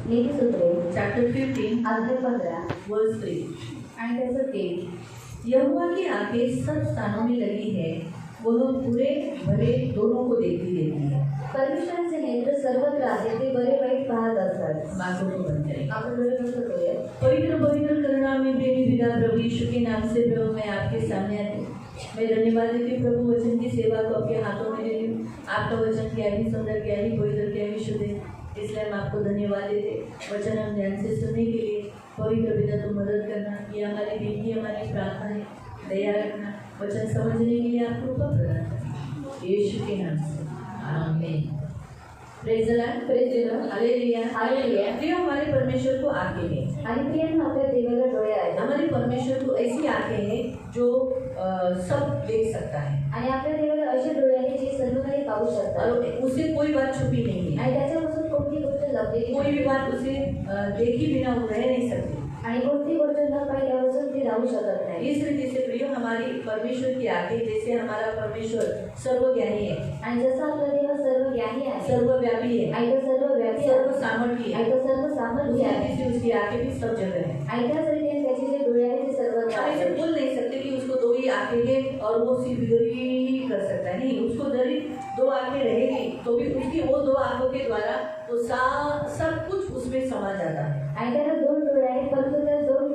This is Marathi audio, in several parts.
नीतिसूत्रे चैप्टर 15 अध्याय 15 वर्स 3। आणि त्याचं 3। यहोवा की आंखें सब स्थानों में लगी है, वह बुरे भले दोनों को देखती रहती है। परमेश्वराचे नेत्र सर्वत्र आहे, ते बरे वाईट पाहत असतात। आंखों को बंद करें। आपण डोळे बंद करूया। पवित्र पवित्र करुणा में प्रेमी पिता प्रभु यीशु के नाम से प्रभु मैं आपके सामने आती हूँ। मैं धन्यवाद देती हूँ प्रभु, वचन की सेवा को आपके हाथों में देती हूँ। आपका वचन क्या ही सुंदर, क्या ही पवित्र, क्या ही शुद्ध है, इसलिए हम आपको धन्यवाद देते। वचन हम ध्यान से सुनने के लिए पवित्र पिता तुम मदद करना, ये हमारी विनती, हमारी प्रार्थना है। दया रखना, वचन समझने के लिए आप कृपा प्रदान करना, यीशु के नाम से आमीन। Praise the Lord, praise the Lord, hallelujah, hallelujah. प्रिय हमारे परमेश्वर को आंखें हैं, आणि प्रियांनो आपल्या देवाला डोळे आहेत। हमारे परमेश्वर को ऐसी आंखें हैं जो सब देख सकता है, आणि आपल्या देवाला असे डोळे आहेत जे सर्व काही पाहू शकतात। और उसे कोई बात छुपी नहीं है, आणि त्याच्यापासून कोणती गोष्ट लपलेली कोई भी नाही। बात उसे देखी बिना वो रह नहीं सकती। आणि कोणती गोष्ट न पाहिल्यापासून ती राहू शकत नाही। इस रीति से प्रिय हमारी परमेश्वर की आंखें, जैसे हमारा परमेश्वर सर्वज्ञानी है, आणि जसा आपला देव सर्वज्ञानी आहे, सर्वव्यापी है, आणि तो सर्वव्यापी सर्व आहे, सामर्थ्य आणि है, तो सर्व सामर्थ्य आहे, उसी से उसकी आंखें भी सब जगह है। आणि त्याच रीतीने त्याचे जे डोळे आहेत ते सर्वत्र हम ऐसे आहेत। बोल नहीं सकते कि उसको दो ही आंखें हैं और वो सिर्फ इधर ही कर सकता है, नहीं, उसको जरी दो आंखें रहेगी तो भी उसकी वो दो आंखों के द्वारा वो सब कुछ उसमें समा जाता है। आणि त्याला दोन डोळे आहेत, परंतु त्या दोन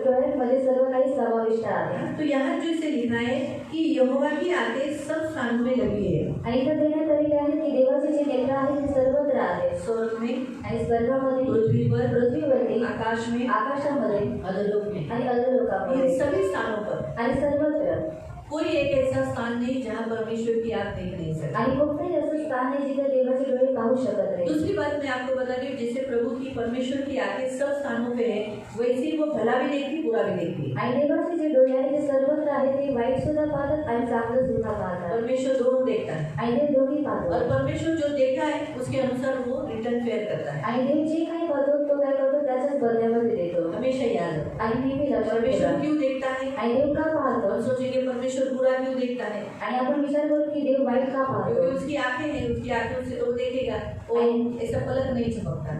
डोळ्यांमध्ये सर्व काही समाविष्ट आहे। तो यहाँ जो इसे लिखा है कि यहोवा की आंखें सब स्थानों में लगी है, आणि इथं देण्यात आलेले आहे की देवाचे जे नेत्र आहेत ते सर्वत्र आहेत। स्वर्ग में, आणि स्वर्गामध्ये, पृथ्वीवरती, आकाश में, आकाशामध्ये, अधोलोक में, आणि अधोलोकामध्ये, इन सभी स्थानों पर आणि सर्वत्र। कोई एक ऐसा स्थान नहीं जहाँ परमेश्वर की आंख देख नहीं सकती। आणि कोणतंही असं स्थान नाही जिथे देवाचे डोळे पाहू शकत नाही। दूसरी बात मैं आपको बता रही हूँ, जैसे प्रभु की परमेश्वर की आंखें सब स्थानों पे है, वैसे ही वो भला भी देखती, बुरा भी देखती। आणि देवाचे जे डोळे आहेत ते सर्वत्र आहेत, ते वाईट सुद्धा पाहतात आणि चांगलं सुद्धा पाहतात। परमेश्वर दोनों देखता है, आणि देव दोन्ही पाहतो। और परमेश्वर जो देखता है उसके अनुसार वो रिटर्न फेयर करता है। आणि देव जे काही करतो तो काय करतो त्याच्याच बदल्यामध्ये देतो। हमेशा याद रखो, आणि नेहमी लक्षात परमेश्वर ठेवा। क्यों देखता है, आणि देव का पाहतो? हम सोचेंगे परमेश्वर बुरा क्यों देखता है, आणि आपण विचार करू की देव वाईट का क्योंकि पाहतो? उसकी आंखें हैं, उसकी आंखों से तो देखेगा, वो ऐसा पलक नहीं झपकता।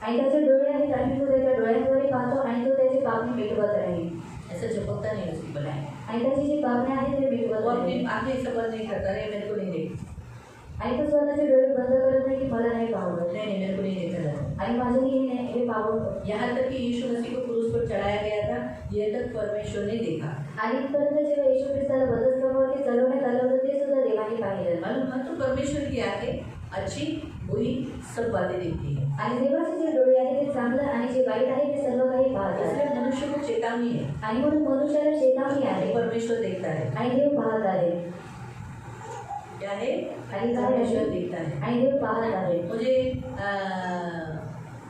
आणि त्याचे डोळे आहेत आणि तो त्याच्या डोळ्यांद्वारे पाहतो आणि तो त्याची पापणी मिटवत राहील। ऐसा झपकता नहीं उसकी पलक, आणि त्याची जी पापण्या आहेत ते मिटवत वो अपनी राहील। आंखें ऐसा बंद नहीं करता, नहीं मेरे को नहीं देखती, आणि तो स्वतःचे डोळे बंद करत नाही की मला नाही पाहावं, नहीं नहीं मेरे को नहीं देखा जाता। आणि माझं हे पाहावं। यहाँ तक कि यीशु मसीह को क्रूस पर चढ़ाया गया था, यह तक परमेश्वर ने देखा। आणि इथपर्यंत जेव्हा येशू ख्रिस्ताला वधस्तंभावरती चढवण्यात आलं होतं ते सुद्धा देवाने पाहिलं। मालूम है, तो परमेश्वर की आंखें अच्छी बुरी सब बातें देखती है, आणि देवाचे जे डोळे आहेत ते चांगलं आणि जे वाईट आहे ते सर्व काही पाहतात। इसलिए मनुष्य को चेतावनी है, आणि म्हणून मनुष्याला चेतावणी आहे परमेश्वर देखता है। आणि देव पाहत आहे। क्या है, आणि काय परमेश्वर आहे? देखता है। आणि देव पाहत आहे। मुझे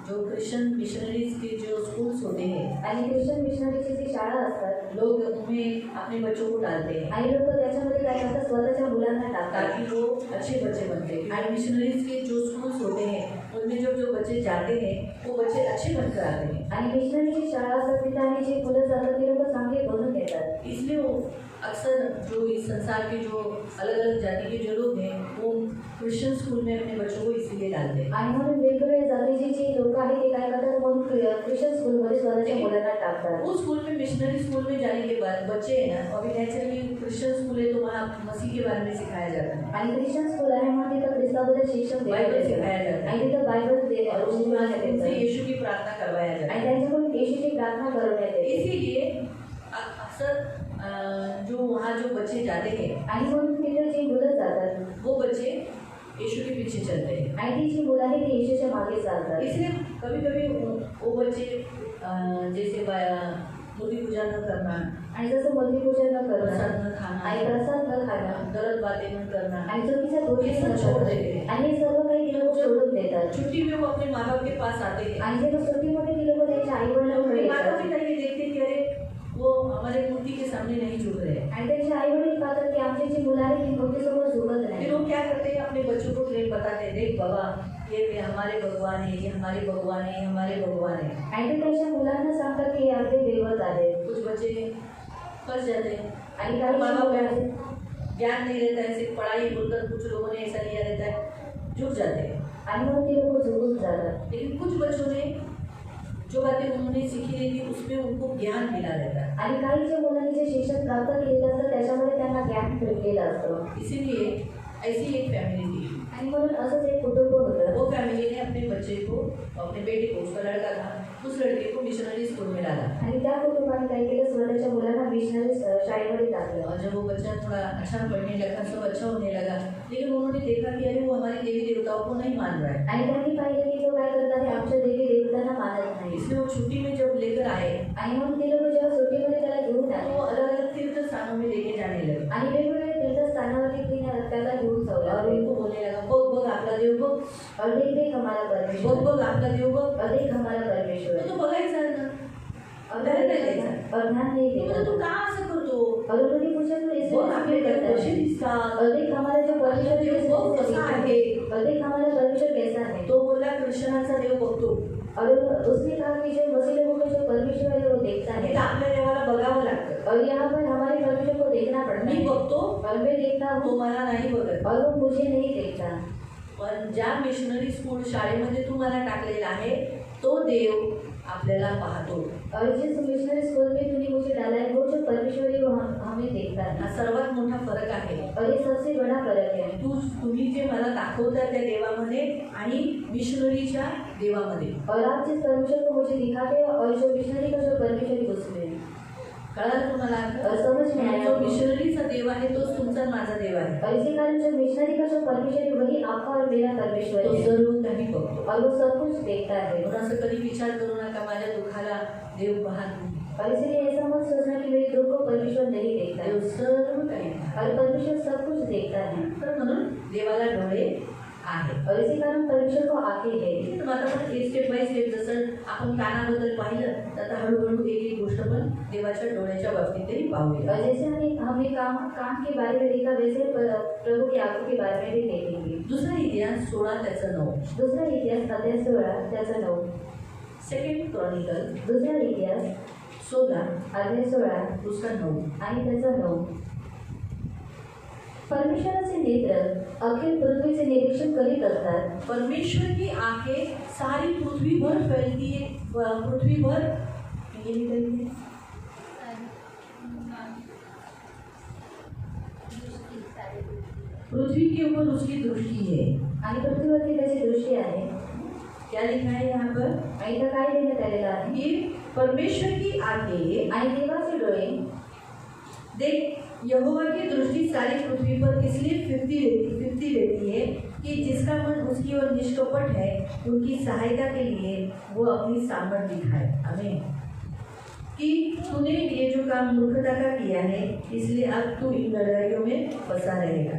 जो क्रिश्चियन मिशनरीज के जो स्कूल्स होते हैं, आणि ख्रिश्चन मिशनरीची जी शाळा असतात, लोग उनमें अपने बच्चों को डालते हैं आणि लोक त्याच्यामध्ये काय करतात, स्वतःच्या मुलांना टाकतात ताकि वो अच्छे बच्चे बनते हैं। और मिशनरीज के जो स्कूल्स होते हैं उनमें जो बच्चे जाते हैं वो बच्चे अच्छे बनकर आते हैं, आणि मिशनरीची शाळा असतात तिथे आणि जे मुलं जातात ते लोक चांगले बनून येतात। इसलिए वो अक्सर जो इस संसार के जो अलग अलग जाति के जो लोग हैं वो क्रिश्चियन स्कूल में अपने बच्चों को इसीलिए डालते हैं। आणि म्हणून वेगवेगळ्या जातीचे जे लोक आहेत ते काय करतात, म्हणून ख्रिश्चन स्कूलमध्ये स्वतःच्या मुलांना टाकतात। वो स्कूल में, मिशनरी स्कूल में जाने के बाद बच्चे हैं ना, अभी नेचुरली क्रिश्चियन स्कूल है तो वहाँ मसीह के बारे में सिखाया जाता है, आणि ख्रिश्चन स्कूल आहे म्हणून तिथं ख्रिस्ताबद्दल शिक्षण बाइबल देण्यात सिखाया येतं। जाता है, आणि तिथं बायबल और शिकवण्यात उनसे येतं। यीशु की प्रार्थना करवाया जाता आणि है। त्यांच्याकडून येशूची प्रार्थना करवण्यात येते। इसीलिए अक्सर जो वहाँ जो बच्चे जाते हैं आणि म्हणून तिथे जे मुलं जातात वो बच्चे यीशु के पीछे चलते हैं। आणि ती जी मुलं आहेत ती येशूच्या मागे चालतात। इसलिए कभी कभी वो बच्चे जैसे मूर्ति पूजा न करना, आणि जसं मूर्ती पूजा न करणं, प्रसाद न खाना, आणि प्रसाद न खाणं, गलत बातें न करना, आणि चुकीच्या गोष्टी ये सब न छोड़ करणं, देते हैं। आणि हे सर्व काही ती लोक सोडून देतात। छुट्टी में वो अपने माँ बाप के पास आते हैं, आणि जेव्हा सुट्टीमध्ये ती लोक त्यांच्या आई वडिलांकडे अपने माता येतात पिता ये देखते कि अरे वो हमारे मूर्ति के सामने नहीं झुक रहे हैं, आणि त्यांचे आई वडील पाहतात की आमची जी मुलं आहेत ती मूर्तीसमोर झुकत नाही। फिर वो क्या करते हैं, अपने बच्चों को प्रेम बताते हैं, देख बाबा ये हमारे भगवान है, ये हमारे भगवान है, ये हमारे भगवान है। आणि ते त्यांच्या मुलांना सांगतात की हे आपले दैवत आहेत। कुछ बच्चे फंस जाते हैं, आणि काही माँ बाप मुलं को ज्ञान नहीं रहता है, सिर्फ पढ़ाई बोलकर कुछ लोगों ने ऐसा लिया रहता है, झुक जाते हैं। आणि मग ते लोक झुकून जातात। लेकिन कुछ बच्चों ने जो बातें उन्होंने सीखी रहती है उसमें उनको ज्ञान मिला रहता है। आणि काही जे मुलांनी जे शिक्षण प्राप्त केलेलं असतं त्याच्यामध्ये त्यांना ज्ञान भेटलेलं असतं. इसीलिए ऐसी एक फैमिली थी। आणि म्हणून असंच एक कुटुंब होतं. वो फैमिली ने अपने बच्चे को, अपने बेटे को, उसका लड़का था, उस लड़के को मिशनरी स्कूल में डाला। आणि त्या कुटुंबाने काय केलं, स्वतःच्या मुलांना मिशनरी शाळेमध्ये टाकलं. और जब वो बच्चा थोड़ा अच्छा पढ़ने लगा, सब अच्छा होने लगा, लेकिन उन्होंने देखा कि अरे वो हमारे देवी देवताओं को नहीं मान रहा है। आणि त्यांनी पाहिलं की तो काय करतात, हे आमच्या देवी देवतांना मानत नाही. इसलिए वो छुट्टी में जब लेकर आए आणि म्हणून ते लोक जेव्हा सुट्टीमध्ये त्याला घेऊन तो आले अलग अलग तीर्थ स्थानों में लेके जाने लगे आणि वेगवेगळ्या तीर्थस्थानावरती त्याला घेऊन और जाऊ. उनको बोलने लगा, बघ बघ आपला देव बघ, और देख हमारा बघ परमेश्वर, बघ आपला देव बघ। और देख हमारा परमेश्वर. तो बघायचा ना, और ध्यान नाही द्यायचा। और ध्यान नहीं तो देता. तू का असं करतो? और उन्होंने पूछा तो ऐसे बघ आपले क्यों देव करता कसे है? दिसतात, और देख हमारा जो परमेश्वर देव कैसा बघ कसा आहे। और देख हमारा परमेश्वर कैसा है. तो बोलला कृष्णाचा देव बघतो, और उसने कहा कि जो मसीह लोगों का जो परमेश्वर है वो देखता आणि है. तर आपल्या देवाला बघावं लागतं। और यहाँ पर हमारे परमेश्वर को देखना पड़ता मी है. बघतो, और मैं देखता तो हूँ मला नाही बघत। और वो मुझे नहीं देखता. पण ज्या मिशनरी स्कूल शाळेमध्ये तुम्हाला टाकलेला आहे तो देव आपल्याला पाहतो। और जिस मिशनरी स्कूल में तूने मुझे डाला है वो जो परमेश्वर है वो हमें देखता है. हा सर्वात मोठा फरक आहे। और ये सबसे बड़ा फर्क है. तुम्ही जे मला दाखवता त्या देवामध्ये आणि मिशनरीच्या देवामध्ये और आप जिस परमेश्वर को मुझे दिखाते हो और जो मिशनरी का जो परमेश्वर है उसमें. कळालं तुम्हाला? और समझ में आया. जो मिशनरीचा देव आहे तोच तुमचा आणि माझा देव आहे। और इसी कारण जो मिशनरी का जो परमेश्वर है वही आपका और मेरा परमेश्वर तो है. सर्व काही बघतो। और वो सब कुछ देखता है. म्हणून असं कधी विचार करू नका माझ्या दुःखाला देव पाहत नाही। और इसलिए ऐसा मत सोचना कि मेरे दुख को परमेश्वर नहीं देखता है. देव सर्व काही पाहतो। और परमेश्वर सब कुछ देखता है. तर म्हणून देवाला डोळे आहे। और इसी कारण परमेश्वर को आंखें है. तर आता आपण स्टेप बाय स्टेप जसं आपण कानाबद्दल पाहिलं तर आता हळूहळू एक एक गोष्ट पण देवाच्या डोळ्याच्या बाबतीतही पाहूया। और जैसे हमने कान के बारे में देखा वैसे प्रभु की आंखों के बारे में भी देखेंगे. दुसरा इतिहास 16:9। दुसरा इतिहास अध्याय 16 त्याचा 9. सेकंड क्रॉनिकल दुसरा इतिहास 16 अध्याय 16 उसका 9। आणि त्याचा 9. परमेश्वराचे नेत्र अखिल पृथ्वीचे निरीक्षण करीत असतात. परमेश्वर की आंखें सारी पृथ्वी भर फैलती है, पृथ्वी भर ये निकलती है। पृथ्वी के ऊपर उसकी दृष्टी है। आणि पृथ्वीवरती त्याची दृष्टी आहे. क्या लिखा है यहाँ पर? आणि इथं काय देण्यात आलेलं आहे? कि परमेश्वर की आंखें आणि देवाचे डोळे देख, यहोवा की दृष्टि सारी पृथ्वी पर इसलिए फिरती रहती है कि जिसका मन उसकी ओर निष्कपट है उनकी सहायता के लिए वो अपनी सामर्थ्य दिखाए। आमीन। कि तूने ये जो काम मूर्खता का किया है इसलिए अब तू इन लड़ाइयों में फंसा रहेगा।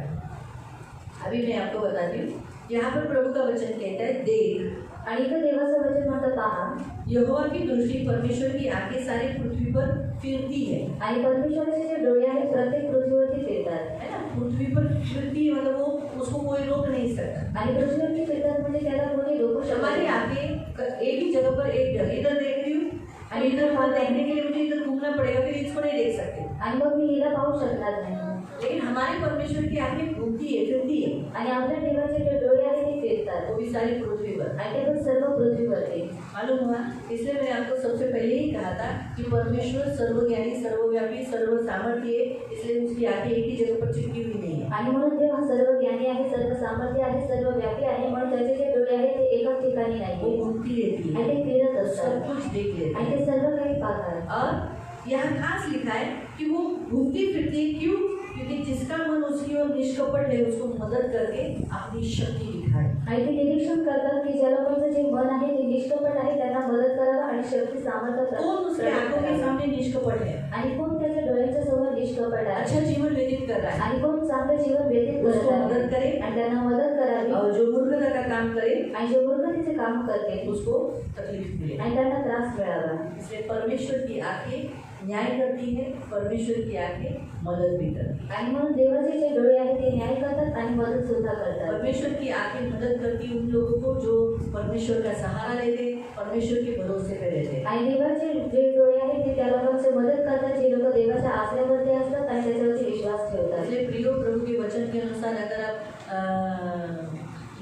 अभी मैं आपको बताती हूँ, यहाँ पर प्रभु का वचन कहता है देख, आणि इथं देवाचं वचन म्हणतं पहा. यहोवा की दृष्टि परमेश्वर की आंखें सारी पृथ्वी पर फिरती है। आणि परमेश्वराचे जे डोळे आहेत प्रत्येक पृथ्वीवरती फिरतात. है ना, पृथ्वी पर फिरती है मतलब वो उसको कोई रोक नहीं सकता। आणि पृथ्वीवरती फिरतात म्हणजे त्याला कोणी रोकू शकत हमारी नाही. आंखें एक ही जगह पर एक जगह इधर देख रही हूँ और इधर वहाँ देखने के लिए मुझे इधर घूमना पड़ेगा, फिर इसको नहीं देख सकते। आणि मग मी हिला पाहू शकणार नाही. लेकिन हमारे परमेश्वर की आंखें घूमती है, फिरती है, आणि आपल्या देवाचे जे डोळे आहेत ते फिरतात. वो भी सारी पृथ्वी पर। आणि ते पण सर्व पृथ्वीवरती. मालूम हुआ? इसलिए मैंने आपको सबसे पहले ही कहा था कि परमेश्वर सर्वज्ञानी, सर्वव्यापी, सर्व सामर्थ्य है, इसलिए उसकी आंखें एक ही जगह पर चिपकी हुई नहीं है। आणि म्हणून देव हा सर्व ज्ञानी आहे, सर्व सामर्थ्य आहे, सर्व व्यापी आहे, म्हणून त्याचे जे डोळे आहेत ते एकाच ठिकाणी वो नाही. घूमती रहती है, आणि ते फिरत सब असतात. कुछ देख लेते आणि हैं। ते सर्व काही पाहतात. और यहाँ खास लिखा है कि वो घूमती फिरती है, क्यों? क्योंकि जिसका मन उसकी ओर निष्कपट है उसको मदद करके अपनी शक्ति दिखाए। आणि ते निरीक्षण करतात की ज्या लोकांचं जे मन आहे ते निष्कपट आहे त्यांना मदत करावं आणि शक्ती सामर्थ्य कौन उसके आंखों के सामने निष्कपट है, आणि कोण त्याच्या डोळ्यांच्या समोर निष्कपट आहे अच्छा जीवन व्यतीत कर रहा है, आणि कोण चांगलं जीवन व्यतीत उसको करत आहे मदद करे, आणि त्यांना मदत करावी. और जो मूर्खता का काम करे आणि जे मूर्खतेचे काम करते उसको तकलीफ मिले। आणि त्यांना त्रास मिळावा. इसलिए परमेश्वर की आंखें न्याय करती है, परमेश्वर की आंखें मदद भी करती है। आणि म्हणून देवाचे जे डोळे आहेत ते न्याय करतात आणि मदत सुद्धा करतात. परमेश्वर की आंखें मदद करती उन लोगों को जो परमेश्वर का सहारा लेते, परमेश्वर के भरोसे पे रहते। आणि देवाचे जे डोळे आहेत ते त्या लोकांची मदत करतात जे लोक देवाच्या आश्रयावरती असतात आणि त्याच्यावरती विश्वास ठेवतात. इसलिए प्रियो प्रभु के वचन के अनुसार अगर आप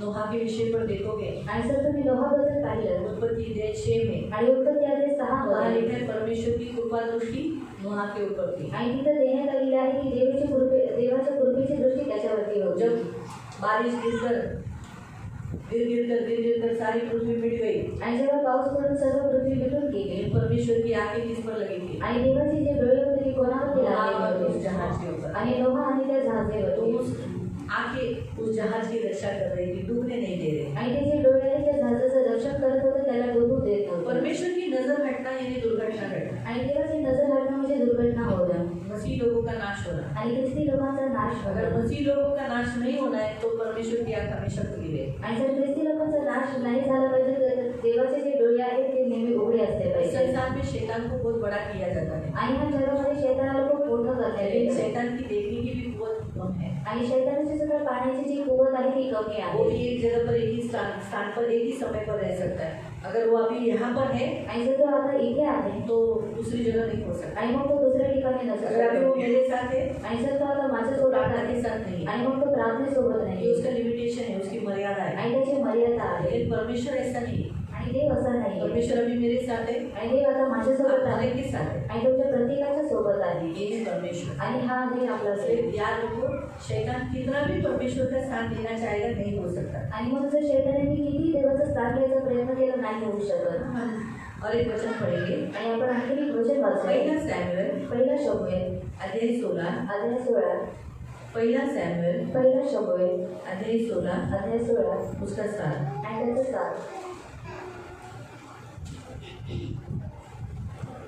नोहा के विषय पर देखोगे आणि जर तुम्ही लोहाबद्दल पाहिलं उत्पत्ति अध्याय 6 में आणि उत्पत्ती अध्याय 6 वहाँ मध्ये लिखा है परमेश्वर की कृपा दृष्टि नोहा के ऊपर थी। आणि तिथं देण्यात आलेले आहे की देवाच्या कृपेची दृष्टी त्याच्यावरती होती। जब बारिश गिर सारी पृथ्वी मिट गई आणि जेव्हा पाऊस पडून सर्व पृथ्वी मिटून गेली परमेश्वर की आंखें किस पर लगी थी? आणि देवाची जे डोळे होते ते कोणावरती नोहा और लागलेले उस होते जहाज के ऊपर। आणि नोहा आणि त्या तो जहाजावरती उस आंखें उस जहाज की रक्षा कर रही थी, डूबने नहीं दे रहे। आणि ते जे डोळे आहेत त्या जहाजाचं रक्षण करत होते त्याला डुबू देत नव्हते। परमेश्वर की नजर हटना यानी दुर्घटना घटना आणि देवाची नजर हटणं म्हणजे दुर्घटना होणं मसीह लोगों का नाश होना। आणि ख्रिस्ती लोकांचा नाश अगर होणं। मसीह लोगों का नाश नहीं होना है तो परमेश्वर की आंख हमेशा खुली रहे। आणि जर ख्रिस्ती लोकांचा नाश नाही झाला पाहिजे तर देवाचे जे डोळे आहेत ते नेहमी उघडे असले इस पाहिजे। संसार में शैतान को बहुत बड़ा किया जाता है, आणि ह्या जगामध्ये शैतानाला खूप मोठं करण्यात लेकिन येतं शैतान की देखने की भी कुवत कम है। आणि शैतानाची सुद्धा पाहण्याची जी कुवत आहे ती कमी वो आहे। भी एक जगह पर एक ही स्थान पर एक ही समय पर रह सकता है। अगर वो अभी यहाँ पर है आणि जर तो आता इथे आहे तो दूसरी जगह नहीं हो सकता। आणि मग तो दुसऱ्या ठिकाणी नसू अगर अभी वो शकतो। मेरे साथ है आणि जर तो आता तो माझ्यासोबत प्रार्थना आहे के साथ नहीं है, आणि मग तो प्रार्थनेसोबत ये नाही उसका लिमिटेशन है, उसकी मर्यादा है। आणि त्याची मर्यादा आहे। लेकिन परमेश्वर ऐसा नहीं है। आणि देव असा नाही परमेश्वर अभी मेरे साथ है, आणि देव आता माझ्यासोबत आप आहे हर एक के साथ है। आणि तुमच्या प्रत्येकाच्या सोबत आहे ये है परमेश्वर। आणि हा आहे आपला इसलिए देव। याद रखो, शैतान कितना भी परमेश्वर का स्थान लेना चाहेगा नहीं हो सकता। आणि मग जर शैतानाने किती देवाचं स्थान घ्यायचा प्रयत्न केला नाही होऊ शकत। और एक वचन पढ़ेंगे, आणि आपण आणखी एक वचन वाचूया। पहला सैमुएल पहिला शमूएल अध्याय 16, अध्याय 16 पहला सैमुएल पहिला शमूएल अध्याय 16 अध्याय 16 उसका 7। आणि त्याचं 7।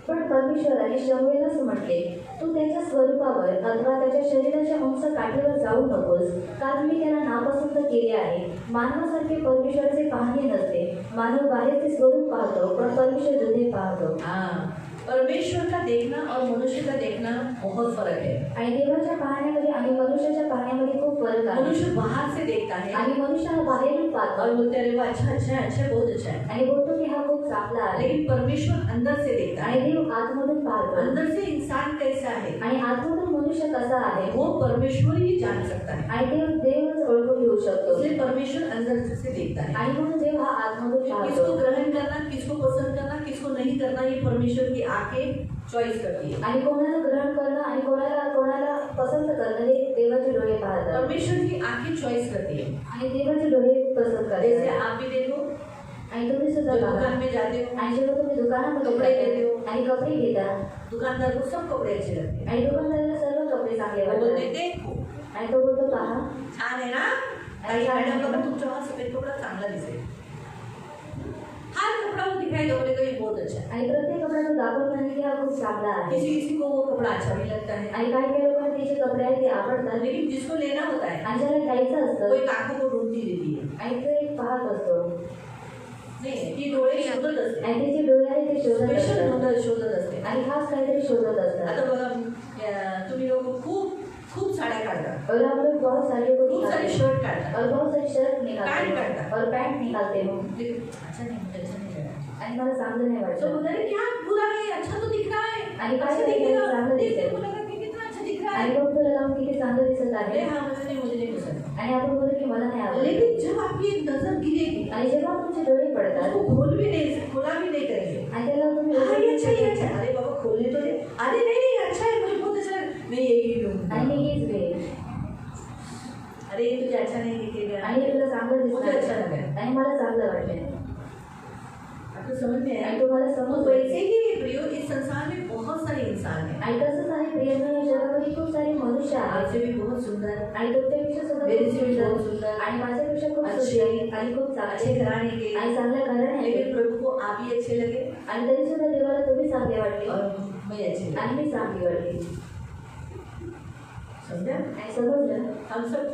पण परमेश्वराने शमूएलास म्हटले, तू त्याच्या स्वरूपावर अथवा त्याच्या शरीराच्या उंच काठीवर जाऊ नकोस, कारण मी त्याला नापसंत केले आहे। मानवासारखे परमेश्वराचे पाहणे नसते, मानव बाहेरचे स्वरूप पाहतो पण परमेश्वर हृदय पाहतो। हाँ, परमेश्वर का देखना और मनुष्य का देखना बहुत फर्क है। आणि देवाच्या पाहण्यामध्ये आणि मनुष्याच्या पाहण्यामध्ये खूप फरक आहे। मनुष्य बाहर से देखता है आणि मनुष्याला बाहेरून पाहतो और बोलते अरे वो अच्छा अच्छा है, अच्छा बहुत अच्छा है। आणि बोलतो की हा खूप चांगला आहे। लेकिन परमेश्वर अंदर से देखता आणि है, देव आतमधून पाहतो अंदर से इंसान कैसा है आणि आतमधून मनुष्य कसा आहे वो परमेश्वर ही जान सकता है। आणि देवच ओळखून घेऊ शकतो। इसलिए परमेश्वर अंदर से देखता है। आणि म्हणून देव हा आतमधून किसको पाहतो ग्रहण करना, किसको पसंद करना, किसको नहीं करना, ये परमेश्वर की आंखें चॉइस करती है। आणि कोणाला ग्रहण करणं आणि कोणाला पसंत करणं हे देवाचे डोळे पाहतात परमेश्वर की आंखें चॉइस करती है। आणि देवाचे डोळे पसंत जैसे करतात। आप भी देखो, आणि तुम्ही जब सुद्धा दुकान पहा में जाते हो, आणि जेव्हा तुम्ही दुकानामध्ये कपडे जाता घेते हो, आणि कपडे घेता दुकानदार को सब कपड़े अच्छे लगते हैं। आणि दुकानदाराला सर्व कपडे चांगले वो बोलते वाटतात देखो आणि तो बोलतो पहा छान आहे ना, आणि मॅडम बघा तुमच्यावर सफेद कपडा चांगला दिसेल। हर कपड़ा वो दिखाई दोगे तो ये बहुत अच्छा है। आणि प्रत्येक कपडा तो दाखवत नाही की हा खूप चांगला आहे। किसी किसी को वो कपड़ा अच्छा भी लगता है, आणि काही लोकांना ते जे कपडे आहेत ते आवडतात लेकिन जिसको लेना होता है आणि ज्याला घ्यायचं वो असतं एक आंखों को ढूंढती रहती है। आणि तो एक पाहत असतो नाही, ती डोळे शोधत असते, आणि ते जे डोळे आहेत ते शोधत स्पेशल असतात शोधत असते। आणि खास काहीतरी शोधत असतात। आता बघा, तुम्ही लोक खूप खूप साड्या काढता, और हम लोग बहुत सारे को खूप सारे शर्ट काढता, और बहुत सारे शर्ट निकालते पैंट हैं काढता, और पैंट निकालते हो लेकिन अच्छा नहीं, मुझे अच्छा नहीं लगा। आणि मला चांगलं नाही तो वाटलं बोलता है क्या बुरा है, अच्छा तो दिख रहा है, आणि काय अच्छा दिख करायचं, रहा चांगलं है, दिसतंय। देखने को लगा कि कितना अच्छा दिख रहा आणि है। मग तुला लावून किती चांगलं दिसत अरे आहे हाँ, मुझे नहीं पसंद। आणि आपण बोलतो की मला नाही आवडत। लेकिन जब आपकी एक नजर गिरेगी, आणि जेव्हा तुमचे डोळे पडतात उसको खोल भी नहीं, खोला भी नहीं करेंगे। आणि त्याला तुम्ही हाँ, ये अच्छा, ये अच्छा। अरे बाबा खोलने तो दे। अरे नहीं नहीं, अच्छा है, मुझे बहुत अच्छा लगा, मैं यही लूँगा। आणि मी हीच घे अरे ये तुझे अच्छा नहीं दिखेगा, आणि हे तुला चांगलं मुझे अच्छा दिसत लगा। आणि मला चांगलं वाटलं आपको समझ में आया? आणि तुम्हाला तो समज वैसे ही प्रियो, इस संसार में बहुत सारे इंसान हैं, आणि तसंच आहे प्रियांना या जगामध्ये खूप सारे मनुष्य आहेत आपसे भी बहुत सुंदर, आणि तुमच्यापेक्षा सुद्धा मेरे खूप से भी बहुत सुंदर सुंदर, आणि माझ्यापेक्षा खूप अच्छे, सुंदर आणि खूप अच्छे चांगले घराने के, आणि चांगल्या घराणे आहेत लेकिन प्रभु को आप ही अच्छे लगे आणि तरी सुद्धा देवाला तुम्ही चांगले वाटले और मैं अच्छी लगी। आणि मी चांगली वाटली। समझा? आणि समजलं हम सब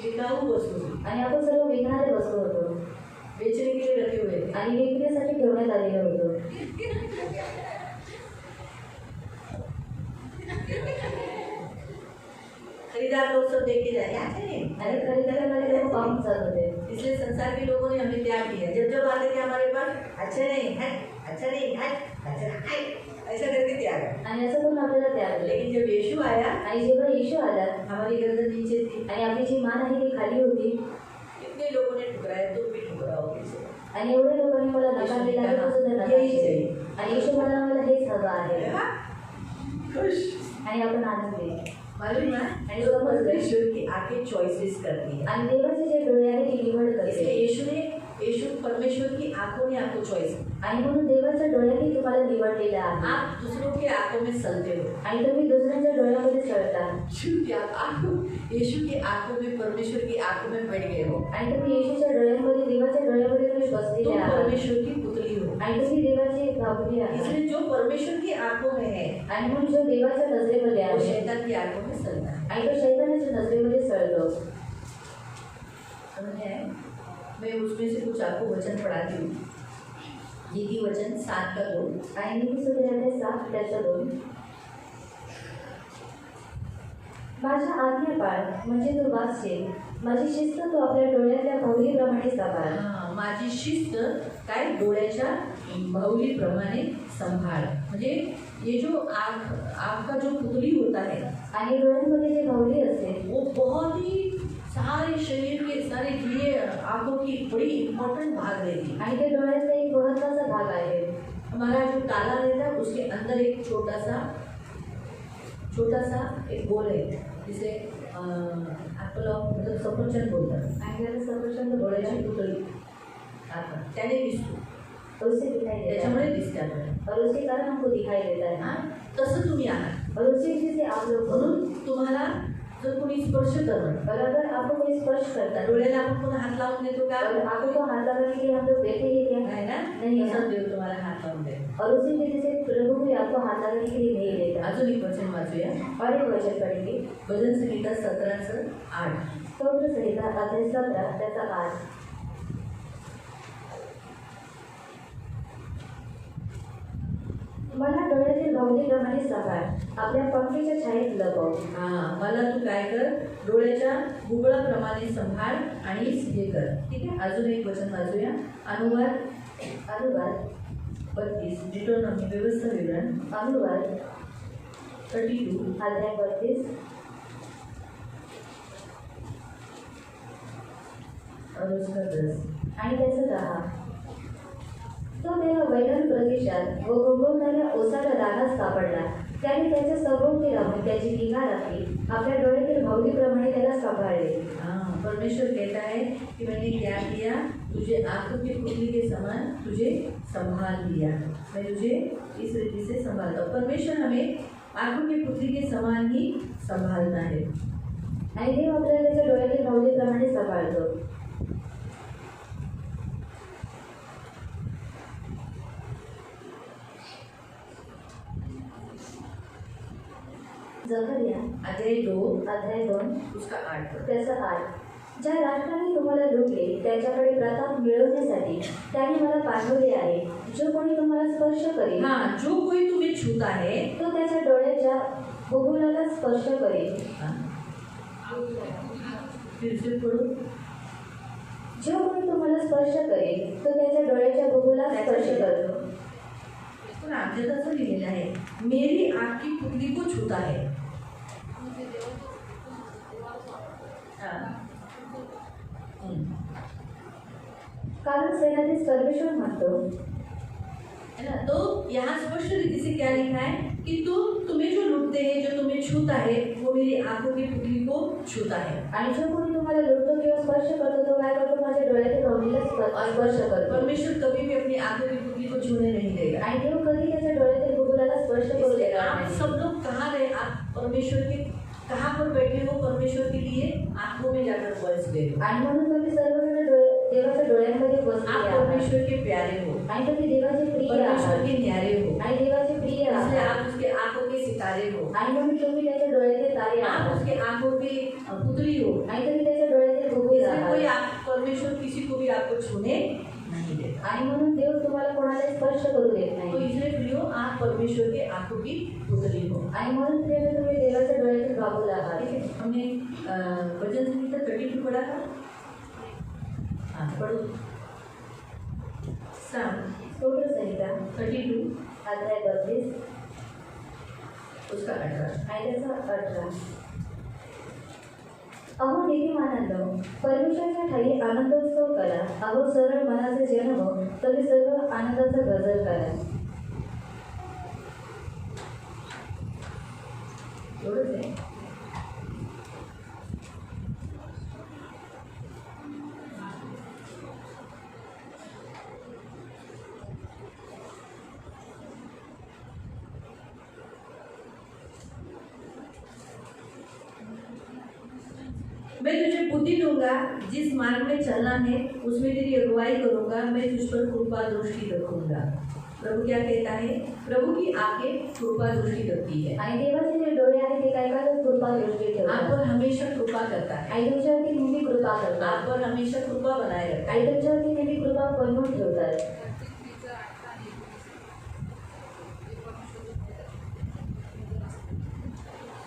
बिकाऊ वस्तु थे, आणि आपण सर्व विकणारे वस्तू होतो बेचने के लिए रखे हुए थे। आणि विक्रीसाठी ठेवण्यात आलेले होतो। खरीदार लोग सब देख के जाए, अच्छा नहीं, आणि खरेदीवाले लोक पाहून जात होते। इसलिए संसार के लोगों ने हमें त्याग किया। जब जब आते थे हमारे पास, अच्छा नहीं है, अच्छा नहीं है, अच्छा है, ऐसा करके त्यागा। आणि असं करून आपल्याला त्याग दिले। लेकिन जब यीशु आया, आणि जेव्हा येशू आला हमारी गर्दन नीचे थी, आणि आपली जी मान आहे ती खाली होती इतने जितने लोगों ने ठुकराया तुम भी ठुकराओगे इसे। आणि एवढ्या लोकांनी मला नकारलेलं आहे तो सुद्धा नकार यही देईल. चाहिए. आणि येशू म्हणाला मला हेच हवं आहे हाँ? खुश. आणि आपण आनंदी मालूम है? आणि समजलं परमेश्वर की आंखें चॉइसेस करती है. आणि देवाचे जे डोळे आहे ती निवड इसलिए करते यीशु परमेश्वर की आंखों ने आपको चॉइस. आणि म्हणून देवाच्या डोळ्यांनी तुम्हाला निवडलेलं आहे आप दूसरों के आंखों में सलते हो. आणि तुम्ही दुसऱ्यांच्या डोळ्यामध्ये सळता क्योंकि आप आंखों यीशु की आंखों में परमेश्वर की आंखों में बैठ गए हो. आणि तुम्ही येशूच्या डोळ्यांमध्ये देवाच्या डोळ्यामध्ये तुम्ही बसलेले तुम आहात परमेश्वर की पुतली हो. आणि तुम्ही देवाचे भावली आहात इसलिए जो परमेश्वर की आंखों में है आणि म्हणून जो देवाच्या नजरेमध्ये वो आहे शैतान की आंखों में सलता है. आणि तो शैतानाच्या नजरेमध्ये सळतो. समझ आए? मैं उसमें से कुछ आपको वचन पढ़ाती हूँ. नीति वचन 7:2. आणि नीतिसूत्राध्याय 7:2 माझ्या आज्ञा पाळ म्हणजे तू वाचशील माझी शिस्त तू आपल्या डोळ्यातल्या भावलीप्रमाणे सांभाळ. हाँ, माझी शिस्त काय डोळ्याच्या भावलीप्रमाणे संभाळ. म्हणजे ये जो आँख का जो पुतली होता है आणि डोळ्यांमध्ये जे भावली असते वो बहुत ही सारे शरीर के सारे लिए आँखों की बड़ी इम्पोर्टेंट भाग रहती है. आणि ते डोळ्याचा एक महत्वाचा भाग आहे. हमारा जो ताला रहता है उसके अंदर एक छोटा सा एक गोल है जिसे एप्पल ऑफ मतलब सफरचंद बोलतात. आणि त्याला सफरचंद डोळ्याची डोळ्याची पुतळी त्याने दिसतो. और उसे दिखाई देता है त्याच्यामुळे दिसते आपल्याला. और उसके कारण हमको दिखाई देता है हां, तसं तुम्ही आहात. और उसी चीज से आप लोग म्हणून तुम्हाला जर कोणी स्पर्श करणं और अगर आपको कोई स्पर्श करता है डोळ्याला आपण कोण हात लावून देतो का? और आपको को हाथ लगाने के लिए हम लोग देते हैं क्या नाही ना? नहीं है. तसंच देव तुम्हाला हात लावून देतो. और उसी तरीके से प्रभु भी आपको हाथ लगाने के लिए नहीं देता. अजून एक वचन वाचूया. और एक वचन पढ़ेंगे भजन संहिता 17:8. स्तोत्र संहिता अध्याय 17 त्याचा 8. मला डोळ्यातील भावलीप्रमाणे सांभाळ आपल्या पंखीच्या छायेत लपव. हां, मला तू काय कर डोळ्याच्या बुबुळाप्रमाणे संभाळ आणि हे कर. ठीक आहे. अजून एक वचन वाचूया. अनुवाद 32 डिटोनॉमी व्यवस्था विवरण अनुवाद 32 अध्याय 32 और उसका 10. आणि त्याचं 10. तो तेव्हा वैरण प्रदेशात व गोगवणाऱ्या ओसाड रानात सापडला. त्याने त्याच्या सभोवती राहून त्याची निगा राखली. आपल्या डोळ्यातील भावलीप्रमाणे त्याला सांभाळले. हाँ, परमेश्वर कहता है कि मैंने क्या किया, तुझे आंखों की पुतली के समान तुझे संभाल लिया. मैं तुझे इस रीति से संभालता हूँ. परमेश्वर हमें आंखों की पुतली के समान ही संभालता है. आणि देव आपल्याला त्याच्या डोळ्यातील भावलीप्रमाणे सांभाळतो. जकरिया अध्याय 2 अध्याय 2 उसका 8. त्याचा 8. ज्या राष्ट्राने तुम्हाला लुटले त्याच्याकडे प्रताप मिळवण्यासाठी त्याने मला पाठवले आहे. जो कोणी तुम्हाला स्पर्श करेल हाँ, जो कोई तुम्हें छूता है तो त्याच्या डोळ्याच्या बुबुळाला स्पर्श करेल. फिर से पढ़ो. जो कोणी तुम्हाला स्पर्श करेल तो त्याच्या डोळ्याच्या बुबुळाला स्पर्श करतो. पण आमच्यात असं लिहिलेलं आहे मेरी आँख की पुतली को छूता है. हाँ. कारण सेनाधीश परमेश्वर म्हणतो है ना. तो यहाँ स्पष्ट रीति से क्या लिखा है कि तुम्हें जो लूटते हैं जो तुम्हें छूता है वो मेरी आंखों की पुतली को छूता है. आणि जो कोणी तुम्हाला लुटतो किंवा स्पर्श करतो तो काय करतो माझ्या डोळ्यातील भावलीला स्पर्श करतो. परमेश्वर कभी भी अपनी आंखों की पुतली को छूने नहीं देगा. आणि देव कधी त्याच्या डोळ्यातील बुबुळाला स्पर्श करू इसलिए देणार आप नाही. सब लोग कहाँ रहे, आप परमेश्वर के कहाँ पर बैठे हो, परमेश्वर के लिए आंखों में जाकर बस गए हो. आणि म्हणून तुम्ही सर्वजण देवाच्या डोळ्यांमध्ये बसले आप आहात. परमेश्वर के प्यारे हो, आणि तुम्ही देवाचे प्रिय परमेश्वर आहात. के न्यारे हो. आणि देवाचे प्रिय इसलिए आहात. आप उसके आंखों के सितारे हो. आणि म्हणून तुम्ही त्याच्या डोळ्याचे तारे आप आहात. उसके आंखों की पुतली हो. आणि तुम्ही त्याच्या डोळ्याचे बुबुळ इसलिए कोई आहात. परमेश्वर किसी को भी आपको छूने नहीं देता. आणि म्हणून देव तुम्हाला कोणाला स्पर्श करू देत तो नाही. इसलिए प्रियो आप परमेश्वर के आंखों की पुतली हो. आणि म्हणून प्रिय तुम्ही देवाच्या डोळ्यातील बाबूल आहात. ठीक है. हमने भजन संहिता 32 पढ़ा था. हाँ, पढ़ो. स्तोत्र संहिता 32 अध्याय 32 उसका 18. आणि त्याचा 18. अहो नीतिमानांनो, परमेश्वराच्या ठाई आनंदोत्सव करा. अहो सरळ मनाचे जन हो, तुम्ही सर्व आनंदाचा गजर करा. एवढंच आहे. मैं तुझे बुद्धि दूंगा, जिस मार्ग में चलना है उसमें तेरी अगुवाई करूंगा, मैं तुझ पर कृपा दृष्टि रखूंगा. प्रभु क्या कहता है? प्रभु की आंखें कृपा दृष्टी रखती है. आणि देवाचे जे डोळे आहेत ते काय करतात? कृपा दृष्टी आप ठेवतात. पर हमेशा कृपा करता है. आणि तुमच्यावरती नेहमी कृपा करतात. आप पर हमेशा कृपा बनाए रखता है. आणि तुमच्यावरती नेहमी कृपा बनवून ठेवतात.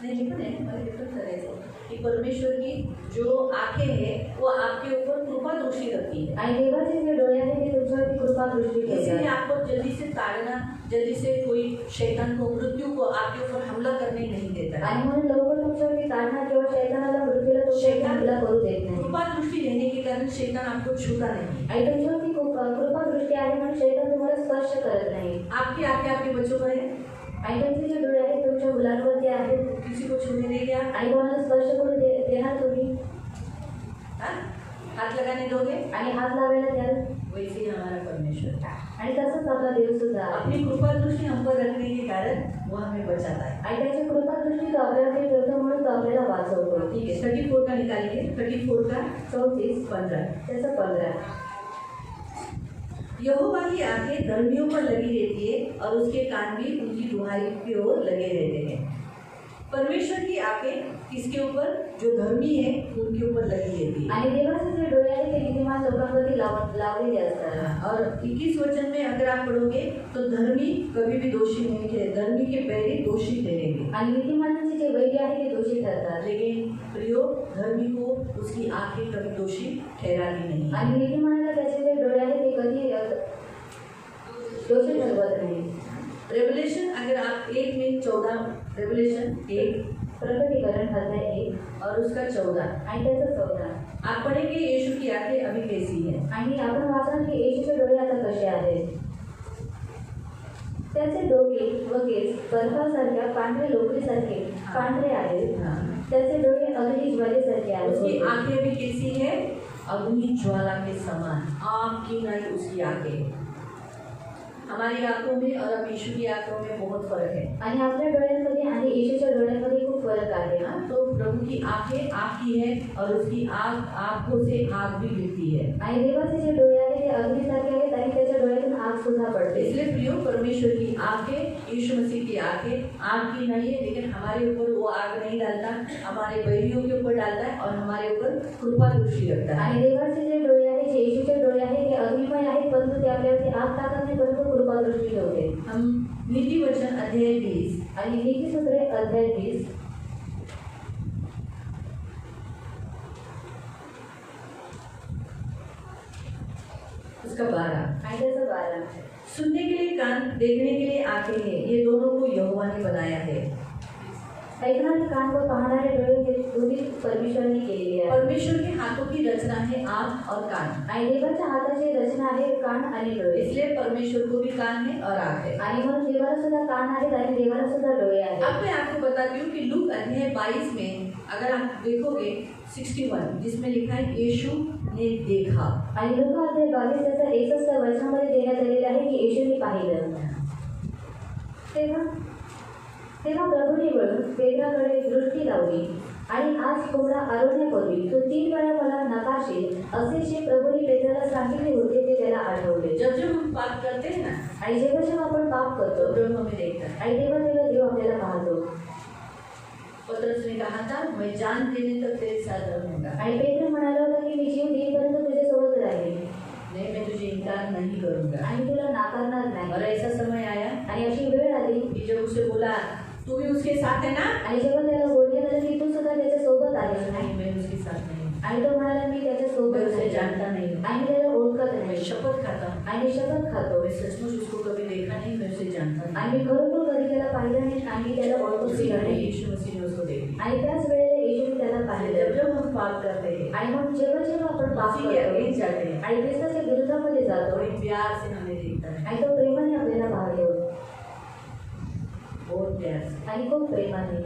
नहीं लिखा है, मला रेफर करायचं कि परमेश्वर की जो आंखें हैं वो आपके ऊपर कृपा दृष्टि रखती है. आणि देवाचे जे डोळे आहेत ते तुमच्यावरती कृपा दृष्टी इसीलिए ठेवतात. आपको जल्दी से ताड़ना, जल्दी से कोई शैतान को, मृत्यु को आपके ऊपर हमला करने नहीं देता है. आणि म्हणून लवकर तुमच्यावरती ताडना किंवा शैतानाला मृत्यूला तुमच्यावरती हमला करू देत नाही. कृपा दृष्टि रहने के कारण शैतान आपको छूता नहीं. आणि तुमच्यावरती कृपा दृष्टी आहे म्हणून शैतान तुम्हाला स्पर्श करत नाही. आपकी आंखें आपके बच्चों पर है, आणि तुमचे जे डोळे आहेत तुमच्या मुलांवरती आहेत. किसी को छूने नहीं दिया. आणि कोणाला स्पर्श करू देणार तुम्ही? हाँ? हाथ लगाने दोगे? आणि हात लावायला द्याल. वैसे ही हमारा परमेश्वर आणि तसंच आपला देव सुद्धा आहे. अपनी कृपा दृष्टि हम पर रखने के कारण वो हमें बचाता है. आणि त्याची कृपा दृष्टी तो आपल्याकडे ठेवतो म्हणून तो आपल्याला वाचवतो. ठीक है, 34 का निकालिए. 34 का 34 15. त्याचं 15. यहोवा की आंखें धर्मियों पर लगी रहती है और उसके कान भी उनकी दुहाई की ओर लगे रहते हैं. परमेश्वर की आंखें किसके ऊपर? जो धर्मी है उनके ऊपर लगी रहती है. आणि देवाचे जे डोळे आहेत ते नीतिमान लोकांवरती लावलेले असतात. और 21 वचन में अगर आप पढ़ोगे तो धर्मी कभी भी दोषी नहीं है. धर्मी के बैरी दोषी ठहरेंगे. आणि नीतिमानांचे जे वैरी आहे ते दोषी ठरतात. लेकिन प्रियो, धर्मी को उसकी आंखें कभी दोषी ठहराती नहीं. आणि नीतिमानाला त्याचे जे डोळे आहेत ते कधी दोषी ठरवत नाही. रेवलेशन अगर आप 1 में 14, रेवलेशन 1 प्रकटीकरण अध्याय 1 और उसका 14 आणि त्याचं 14. आप पढ़ेंगे यीशु की आंखें अभी कैसी है. आणि आपण वाचणार की येशूचे डोळे आता कसे आहेत. त्याचे डोके व केस बर्फासारख्या पांढरे लोकरीसारखे पांढरे आहेत. हाँ. त्याचे डोळे अग्नी ज्वालेसारखे उसकी आहेत. आंखें भी कैसी है? अग्नि ज्वाला के समान. आग की नहीं उसकी आंखें. हमारी आंखों में और अब यीशु की आंखों में बहुत फर्क है. आणि आपल्या डोळ्यांमध्ये आणि येशूच्या डोळ्यांमध्ये खूप फरक आहे. हाँ, तो प्रभु की आंखें आग की है और उसकी आंखों से आग भी गिरती है. आणि देवाचे जे डोळे आहेत ते अग्नीसारखे आहेत आणि त्याच्या डोळ्यातून आग सुद्धा पडते. इसलिए प्रियो, परमेश्वर की आंखें, यीशु मसीह की आंखें आग की नहीं है, लेकिन हमारे ऊपर वो आग नहीं डालता, हमारे बैरियों के ऊपर डालता है और हमारे ऊपर कृपा दृष्टि रखता है. आणि देवाचे जे डोळे आहेत, जे येशूचे डोळे आहेत, ते अग्निमय आहेत, परंतु ते आपल्यावरती आग टाकत नाही, परंतु कृपा दृष्टी ठेवते. हम नीति वचन अध्याय 20 आणि नीतिसूत्रे अध्याय 20 उसका 12. आणि त्याचं 12. सुनने के लिए कान, देखने के लिए आंखें हैं, ये दोनों को यहोवा ने बनाया है. ऐकणारे कान व पाहणारे डोळे हे दोन्ही परमेश्वराने केलेले आहेत. परमेश्वर के हाथों की रचना है आंख और कान. आणि देवाच्या हाताची रचना आहे कान आणि डोळे. इसलिए परमेश्वर को भी कान है और आंख है. आणि म्हणून देवाला सुद्धा कान आहेत आणि देवाला सुद्धा डोळे आहेत. अब मैं आपको बताती हूँ कि लूक अध्याय 22 में अगर आप देखोगे 61, जिसमें लिखा है यीशु ने देखा. आणि लूका अध्याय 22 त्याचा 61 वचनामध्ये देण्यात आलेला आहे की येशूने पाहिलं. तेव्हा प्रभूने वळून पेत्राकडे दृष्टी लावली आणि आज कोंबडा आरवण्यापूर्वी तू 3 वेळा मला नकारशील असे जे प्रभूने पेत्राला सांगितले होते ते त्याला आठवले. जब जब हम पाप करते हैं ना, आणि जेव्हा जेव्हा आपण पाप तो करतो प्रभु हमें देखता है. आणि तेव्हा तेव्हा देव आपल्याला पाहतो. पतरस ने कहा था, मैं जान देने तक तेरे साथ रहूंगा. आणि पेत्र म्हणाला होता की मी जीव देईपर्यंत तुझ्यासोबत राहील नहीं, मैं तुझे इनकार नहीं करूंगा. आणि तुला नाकारणार और नाही. ऐसा समय आया आणि अशी वेळ आली कि जब उसे बोला, तू भी उसके साथ है ना? आणि जेव्हा त्याला बोलण्यात आलं की तू सुद्धा त्याच्यासोबत आहेस नाही. नहीं, मैं उसके साथ नहीं. आणि तो म्हणाला मी मैं त्याच्यासोबत उसे नाही. जानता नहीं. आणि मी त्याला ओळखत मैं नाही. शपथ खाता हूँ, आणि शपथ खातो मैं सचमुच उसको कभी देखा नहीं, मैं उसे जानता नहीं. आणि मी खरोखर कधी त्याला पाहिलं नाही आणि त्याला ओळखत उसी सुद्धा घड़ी नाही. यीशु मसीह ने उसको देख लिया. आणि त्याच वेळेला येशूने त्याला जब पाहिलं जब हम पाप करते हैं आणि मग जेव्हा जेव्हा आपण पाप उसी के करतो अगेंस्ट जाते हैं आणि ख्रिस्ताच्या विरोधामध्ये जातो बड़ी प्यार से हमें देखता है, आणि तो प्रेमाने आपल्याला पाहतो बहुत प्यार से, आणि खूप प्रेमाने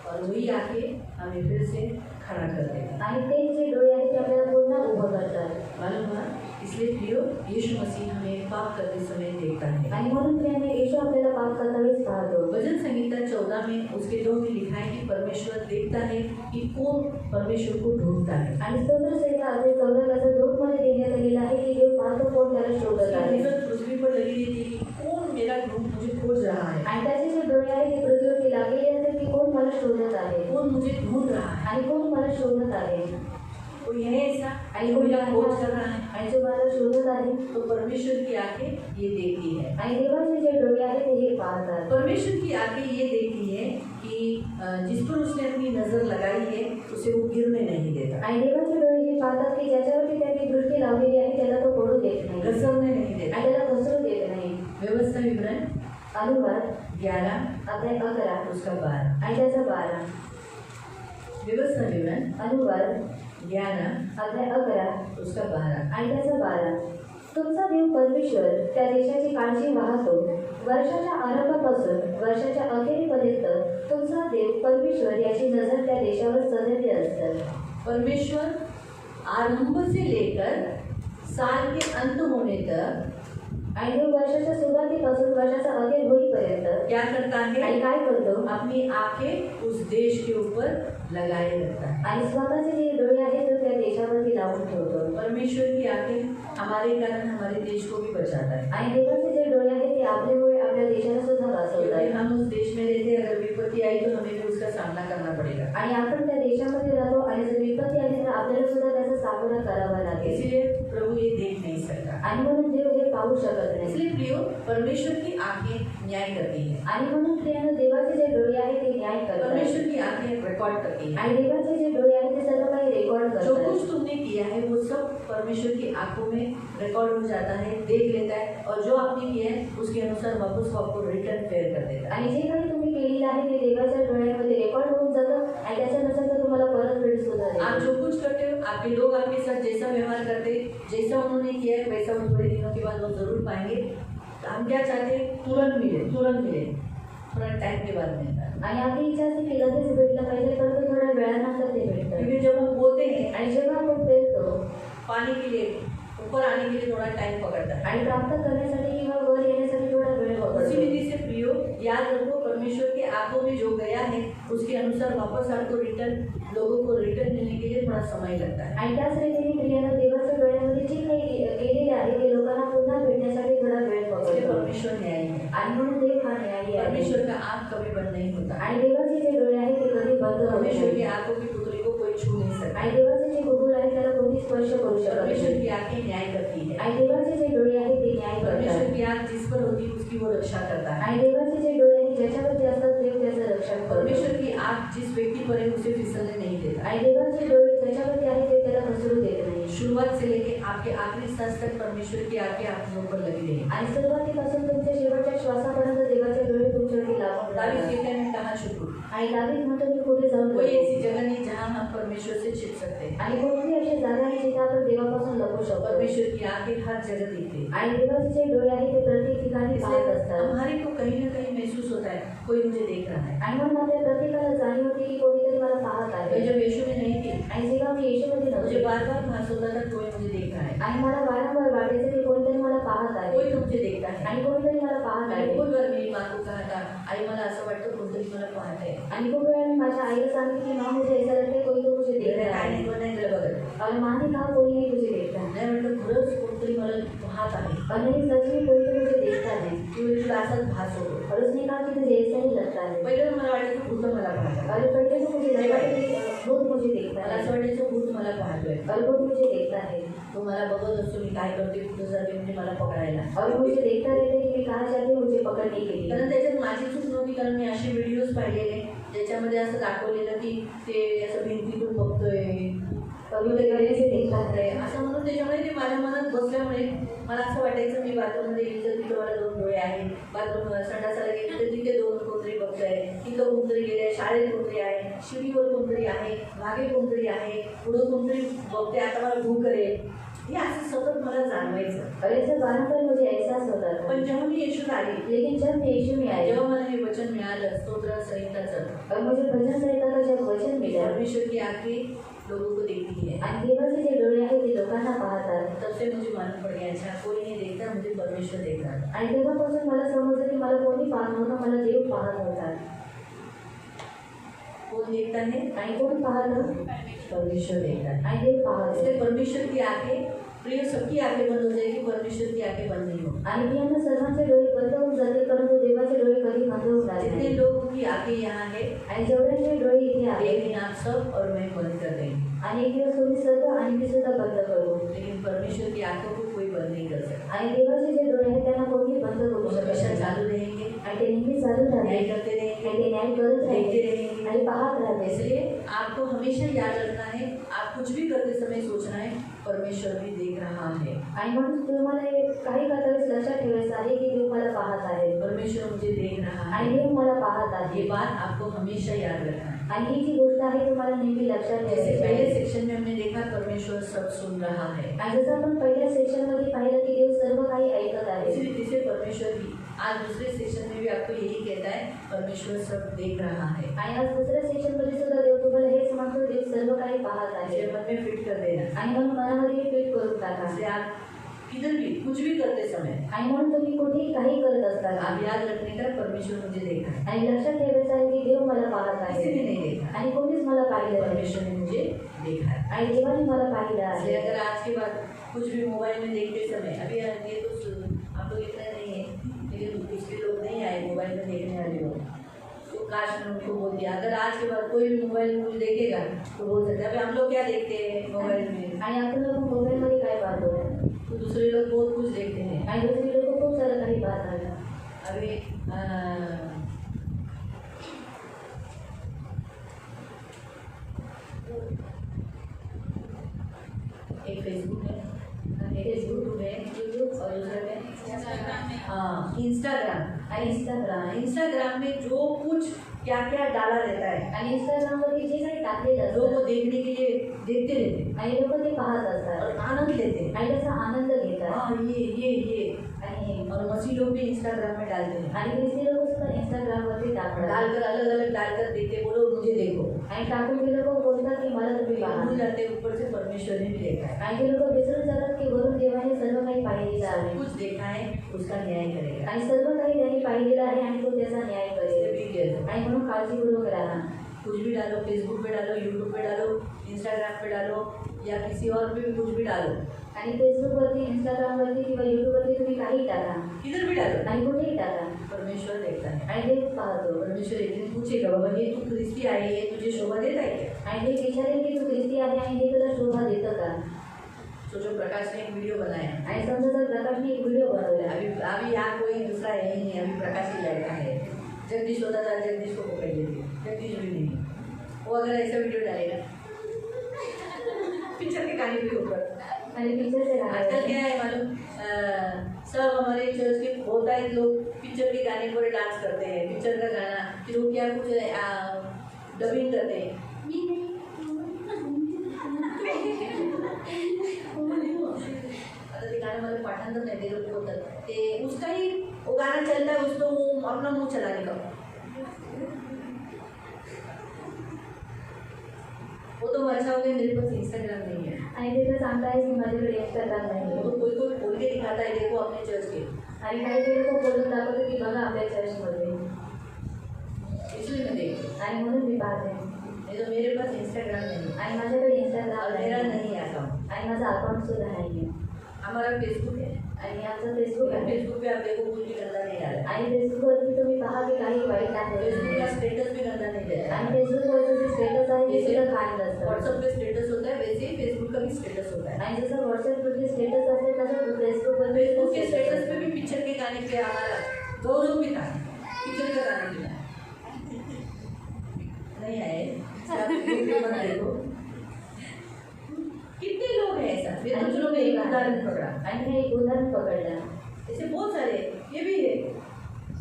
और वही आके हमें फिर से खड़ा कर देता आणि ते जे डोळे आहेत ते आपल्याला पुन्हा उभं करतात मालूम हुआ। इसलिए प्रियो यीशु मसीह हमें पाप करते समय देखता है। आणि म्हणून प्रियाने येशू आपल्याला पाप करता वेळेस पाहतो भजन संहिता 14 में उसके 2 में लिखा है कि परमेश्वर देखता है कि कौन परमेश्वर को ढूंढता है। आणि स्तोत्रसंहिता अध्याय 14 2 मध्ये देण्यात आलेला आहे की देव पाहतो कोण त्याला शोधत उसकी आहे नजर पृथ्वी पर लगी रहती है कि कौन मेरा ढूंढ मुझे खोज रहा है, आणि त्याचे जे डोळे आहेत ते पृथ्वीवरती लागलेले असतात की कोण मला शोधत आहे कौन मुझे ढूंढ रहा है, आणि कोण मला शोधत आहे कोई है ऐसा आणि जो कोण मेरा खोज कर रहा है। आणि जो मला शोधत आहे तो परमेश्वर की आंखें ये देखती है, आणि देवाचे जे डोळे आहेत ते हे पाहतात परमेश्वर की आंखें ये देखती है कि जिस पर उसने अपनी नजर लगाई है उसे वो गिरने नहीं देता, आणि देवाचे डोळे हे पाहतात की ज्याच्यावरती त्यांनी दृष्टी लावलेली आहे त्याला तो पडू देत नाही घसरने नहीं देता। आणि त्याला घसरू देत नाही व्यवस्था विवरण अनुवाद 11 अध्याय 11 उसका 12, आणि त्याचा 12 व्यवस्था विवरण अनुवाद 11 अध्याय 11 उसका 12। आणि त्याचा 12 तुमचा देव परमेश्वर त्या देशाची काळजी वाहतो वर्षाच्या आरंभापासून वर्षाच्या अखेरीपर्यंत तुमचा देव परमेश्वर याची नजर त्या देशावर सदैव असतात परमेश्वर आरंभ से लेकर साल के अंत होने तक आणि देव वर्षाच्या सुरुवातीपासून वर्षाचा अखेर होईपर्यंत क्या करता है, आणि काय करतो अपनी आंखें उस देश के ऊपर लगाए रखता है। आणि स्वतःचे जे डोळे आहेत ते त्या देशावरती लावून ठेवतो परमेश्वर की आंखें हमारे कारण हमारे देश को भी बचाता है, आणि देवाचे जे डोळे आहेत ते आपल्यामुळे आपल्या देशाला सुद्धा क्योंकि वाचवतात हम उस देश में रहते हैं, अगर विपत्ति आई तो हमें भी उसका सामना करना पड़ेगा। आणि आपण त्या देशामध्ये राहतो आणि जर विपत्ती आली तर आपल्याला सुद्धा त्याचा सामना करावा लागेल इसीलिए प्रभु ये देख नहीं सकता। आणि म्हणून देव हे पाहू शकत नाही इसलिए प्रियो परमेश्वर की आंखें न्याय करती है, आणि म्हणून प्रियानं देवाचे जे डोळे आहेत ते न्याय करतात परमेश्वर की आंखें रिकॉर्ड करती है। आणि देवाचे जे डोळे आहेत ते सर्व काही रेकॉर्ड जो करतात कुछ तुमने किया है वो सब परमेश्वर की आंखों में रिकॉर्ड हो जाता है, देख लेता है, और जो आपने किया है उसके अनुसार वापस वो आपको रिटर्न फेयर कर देता है। आणि जे काही तुम्ही केलेलं आहे ते देवाच्या डोळ्यांमध्ये रेकॉर्ड होऊन जातं आणि त्याच्यानुसार तो तुम्हाला परतफेड सुद्धा आप देतो जो कुछ करते हो, आपके लोग आपके साथ जैसा व्यवहार करते हैं, जैसा उन्होंने किया है वैसा वो थोड़े दिनों के बाद वो जरूर पाएंगे। हम क्या चाहते हैं, तुरंत मिले, थोड़ा टाइम के बाद मिलता है। आणि आपली इच्छा असते की लगेच भेटलं पाहिजे परंतु थोड्या वेळानंतर ते भेटतं क्योंकि जब हम बोलते हैं आणि जेव्हा आपण पेरतो पानी के लिए, ऊपर आने के लिए थोड़ा टाइम पकड़ता है। आणि प्राप्त करण्यासाठी किंवा वर येण्यासाठी थोडा वेळ उसी पकडतो विधि से प्रियो याद रखो, परमेश्वर के आंखों में जो गया है उसके अनुसार वापस आपको रिटर्न, लोगों को रिटर्न मिलने के लिए थोड़ा समय लगता है। आणि त्याच रीतीने प्रियानं देवाच्या डोळ्यामध्ये जे काही केलेले आहे ते लोकांना पुन्हा भेटण्यासाठी थोडा वेळ इसलिए पकडतो परमेश्वर न्यायी है, आणि म्हणून देव हा न्यायी आहे परमेश्वर का आंख कभी बंद नहीं होता, आणि देवाचे जे डोळे आहेत ते कधी बंद होत परमेश्वर नाही की आंखों की पुतली को कोई छू नहीं सकता। आणि देवाचे जे गुगुल आहे त्याला कोणी स्पर्श करू शकत परमेश्वर नाही की आंखें न्याय करती है, आणि देवाचे जे डोळे आहेत ते न्याय परमेश्वर करतात की आंख जिस पर होती है उसकी वो रक्षा करता है। आणि देवाचे जे डोळे आहेत ज्याच्यावरती असतात देव त्याचं रक्षण करतो परमेश्वर की आंख जिस व्यक्ति पर है उसे फिसलने नहीं देता। आणि देवाचे डोळे ज्याच्यावरती आहे ते त्याला घसरू देत नाही शुरुआत से लेके आपके आखिरी सांस तक परमेश्वर की आंखें आप लोगों पर लगी रही। आणि सुरुवातीपासून तुमच्या शेवटच्या श्वासापर्यंत देवाचे डोळे तुमच्यावरती लागून दावीद राहतात कहते हैं मैं कहाँ छुपूं, आणि दावीद म्हणतो मी कुठे जाऊन कोई लपू? ऐसी जगह नहीं जहाँ हम परमेश्वर से छिप सकते हैं। आणि कोणती अशी जागा आहे जिथे आपण देवापासून लपू शकतो परमेश्वर की आंखें हर जगह देखती है, आणि देवाचे जे डोळे आहेत ते प्रत्येक ठिकाणी पाहत इसलिए असतात हमारे को कहीं ना कहीं महसूस होता है कोई मुझे देख रहा है। आणि म्हणून आपल्या प्रत्येकाला जाणीव होती की कोणीतरी मला पाहत मैं आहे जब यीशु में नहीं थी आणि जेव्हा मी येशूमध्ये मुझे नव्हते बार बार भास होता था कोई मुझे देख रहा है, आणि मला वारंवार वाटायचं की कोणीतरी मला पाहत आहे कोई तो मुझे देखता है। आणि कोणीतरी मला पाहत मैंने आहे खूप बार मेरी माँ को कहा था, आई मला असं वाटतं कोणतरी मला पाहत आहे। आणि खूप वेळा मी माझ्या आईला सांगितले की माँ मुझे ऐसा लगता है कोई तो मुझे देख मैंने रहा आई है नहीं बनाई त्याला बघत, और माँ ने कहा कोई नहीं मुझे देखता है नाही म्हटलं खरंच कोणतरी मला पाहत आहे, और नहीं सच में कोई तो मुझे देखता है की तुला असाच भास होतो। और उसने कहा कि तुझे ऐसा ही लगता है पहिलं मला वाटायचं भूत मला पाहत, और पहले तो मुझे लगा कि भूत मुझे देखता मला है असं वाटायचं भूत मला पाहतोय, और भूत मुझे देखता है तो मला बघत असतो मी काय करते कुठं जाते म्हणजे मला पकडायला। और मुझे देखता रहता है कि मैं कहाँ जाती हूँ मुझे पकड़ने के लिए कारण त्याच्यात माझी चूक नव्हती, कारण मी असे व्हिडिओज पाहिलेले ज्याच्यामध्ये असं दाखवलेलं की ते असं भिंतीतून बघतोय, पवित्र करने से देखता है। असं म्हणून त्याच्यामुळे ते माझ्या मनात बसल्यामुळे मला असं वाटायचं मी बाथरूममध्ये गेली तर तिथं मला 2 डोळे आहे, बाथरूम संडासाला गेली तर तिथे 2 कोणतरी बघताय, तिथं कोणतरी गेले आहे, शाळेत कोणतरी आहे, शिडीवर कोणतरी आहे, मागे कोणतरी आहे, पुढं कोणतरी बघते, आता मला भूक करेल, हे असं सतत मला जाणवायचं. और ऐसा बारंबार मुझे एहसास होता था। पण जेव्हा मी येशूत आली, लेकिन जब मैं यीशु में आई जेव्हा मला हे वचन मिळालं स्तोत्र संहिताचं, और मुझे भजन संहिता का जब वचन मिला परमेश्वर की आंखें लोगों को देखती है, आणि देवाचे जे डोळे आहेत ते लोकांना पाहतात, तब से मुझे मालूम पड़ गया अच्छा कोई नहीं देखता, मुझे परमेश्वर देखता है. आणि तेव्हापासून मला समजलं की मला कोणी पाहत नव्हतं, मला देव पाहत होता. कौन देखता है? आणि कोण पाहतं? परमेश्वर देखता है. आणि देव पाहत. इसलिए परमेश्वर की आंखें, प्रिय सबकी आंखें बंद हो जाएगी, परमेश्वर की आंखें बंद नहीं हो. आणि प्रियांना सर्वांचे डोळे बंद होऊन जातील, परंतु देवाचे डोळे कधी बंद होणार जितने नाही. लोगों की आंखें यहाँ है, आणि जेवढ्यांचे डोळे इथे आहेत एक दिन आप सब और मैं बंद कर देंगे, आणि एक दिवस तुम्ही सर्व आणि मी सुद्धा बंद करू. लेकिन परमेश्वर की आंखों को कोई बंद नहीं कर सकता. आणि देवाचे जे डोळे आहेत त्यांना कोणी बंद करू वो शकत हमेशा नाही. चालू रहेंगे, आणि ते नेहमी चालू न्याय राहते करते रहेंगे, आणि ते न्याय करत देखते राहते रहेंगे. आणि पाहत राहते. इसलिए आपको हमेशा याद रखना है, आप कुछ भी करते समय सोचना है परमेश्वर भी देख रहा है. आणि म्हणून तुम्हाला हे काही करतावेळेस लक्षात ठेवायचं आहे की देव मला पाहत आहे परमेश्वर मुझे देख रहा आणि है. देव मला पाहत आहे. ये बात आपको हमेशा याद रखना है. आणि ही जी गोष्ट आहे तुम्हाला नेहमी लक्षात जैसे ठेवायची पहले आहे. सेक्शन में हमने देखा परमेश्वर सब सुन रहा है, आणि जसं आपण पहिल्या सेक्शनमध्ये पाहिलं की देव सर्व काही ऐकत आहे. इसी रीति से परमेश्वर भी आज दूसरे सेक्शन में भी आपको यही कहता है परमेश्वर सब देख रहा है. आणि आज दुसऱ्या सेक्शनमध्ये सुद्धा देव तुम्हाला हेच म्हणतो, देव सर्व काही पाहत आहे. इसे मन में फिट कर देना. आणि म्हणून मनामध्ये हे फिट करून टाका. इसलिए आप किधर भी कुछ भी करते समय आणि म्हणून तुम्ही कुठेही काही करत असताना आप याद रखने का परमेश्वर मुझे देखा है, आणि लक्षात ठेवायचं आहे की देव मला पाहत किसी आहे ने नहीं देखा, आणि कोणीच मला पाहिलं नाही परमेश्वर ने मुझे देखा है. आणि देवाने मला पाहिलं इसलिए आहे. अगर आज के बाद कुछ भी मोबाइल में देखते समय, अभी ये तो आप लोग इतना नहीं है, लेकिन पिछले लोग नहीं आए मोबाइल में देखने वाले लोग, तो काश मैं उनको बोल दिया अगर आज के बाद कोई भी मोबाइल में कुछ देखेगा तो बोल सकते हैं. अभी हम लोग क्या देखते हैं मोबाइल में, आणि आपण लोक मोबाईलमध्ये काय पाहतो तो दूसरे लोग बहुत कुछ देखते हैं. आणि दुसरी लोक खूप सारं काही पाहतात. अभी एक फेसबुक है, एक यूट्यूब है, यूट्यूब और दूसरा में हाँ इंस्टाग्राम. इंस्टाग्राम में जो कुछ क्या क्या डाला रहता है आणि इंस्टाग्रामवरती जे काही टाकलेलं लोग असतं वो देखने के लिए देखते रहते हैं आणि लोक ते पाहत असतात और आनंद लेते हैं. आणि त्याचा आनंद घेतात. हाँ ये आणि और मसीह लोग भी इंस्टाग्राम में डालते हैं, आणि ख्रिस्ती लोक सुद्धा इंस्टाग्रामवरती टाकतात डालकर अलग अलग डालकर देते, बोलो मुझे देखो. आणि टाकून ते लोक बोलतात की मला तुम्ही भूल पाहा. जाते ऊपर से परमेश्वर ने भी देखा है, आणि ते लोक विसरून जातात की वरून देवाने सर्व काही पाहिलेलं सब आहे कुछ देखा है, उसका न्याय करेगा. आणि सर्व काही त्यांनी पाहिलेलं आहे आणि तो त्याचा न्याय इसलिए करेल. भी कहते आणि म्हणून काळजीपूर्वक राहा. कुछ भी डालो, फेसबुक पे डालो, यूट्यूब पे डालो, इंस्टाग्राम पे डालो या किसी और पे भी कुछ भी डालो, आणि फेसबुकवरती, इंस्टाग्रामवरती किंवा यूट्यूबवरती तुम्ही काही टाका किधर भी डालो, आणि कुठेही टाका परमेश्वर देखता है. आणि देव पाहतो. परमेश्वर एक दिन पूछेगा बाबा ये तू ख्रिस्ती आई है, तुझे शोभा देता है क्या? आणि ते विचारेल की तू ख्रिस्ती आहे आणि हे तुला शोभा देतं का. सोचो प्रकाश ने एक वीडियो बनाया, आणि समजा जर प्रकाशने एक व्हिडिओ बनवला अभी अभी यहाँ कोई दूसरा है ही नहीं, अभी प्रकाश ही लड़का है. जगदीश होता था, जगदीश को पकड़ लेते, जगदीश भी नहीं. वो अगर ऐसा वीडियो डालेगा पिक्चर के गाने के ऊपर, आणि पिक्चरचे आजकल क्या है मालूम, सब हमारे चर्च के बहुत सारे लोग पिक्चर के गाने पर डांस करते हैं, पिक्चर का गाना, फिर वो क्या कुछ डबिंग करते हैं. आता ते गाणं मला पाठांतर नाही, ते लोक बोलतात ते उसका ही वो गाना चलता है, उसको वो अपना मुंह चलाने का, वो तो वैसा हो गया. मेरे पास इंस्टाग्राम नहीं है, आणि ते तर चांगलं आहे की माझ्याकडे इंस्टाग्राम नाही. वो तो कोई कोई बोल के दिखाता है देखो अपने चर्च के, आणि काही लोक बोलून दाखवतो की बघा आपल्या चर्चमध्ये. इसलिए मैं देखती हूँ. आणि म्हणून मी पाहते. नहीं तो मेरे पास इंस्टाग्राम नहीं है आणि माझ्याकडे इंस्टाग्राम और मेरा नहीं आता. आणि माझा अकाउंट सुद्धा नाही आहे. हमारा फेसबुक है, आणि आमचं फेसबुक आहे. फेसबुक पे आप देखो कुछ भी गंदा नहीं डाला, आणि फेसबुकवरती तुम्ही पहा की काही वाईट आहे. फेसबुक का स्टेटस भी गंदा नहीं देता आणि है. फेसबुकवरचं जे स्टेटस आहे ते सुद्धा घाण नसतं. व्हाट्सएप पे स्टेटस होता है वैसे ही फेसबुक का भी स्टेटस होता है. आणि जसं व्हॉट्सअपवरती स्टेटस असेल तसं फेसबुकवरती फेसबुक के स्टेटस स्टेटस पे भी पिक्चर के गाने पे हमारा गौरव भी था, पिक्चर का गाने भी था. नहीं आए आप वीडियो बना देखो, ये तो चलो मैं एक उदाहरण पकड़ा, आणि हे एक उदाहरण पकडलं. ऐसे बहुत सारे ये भी है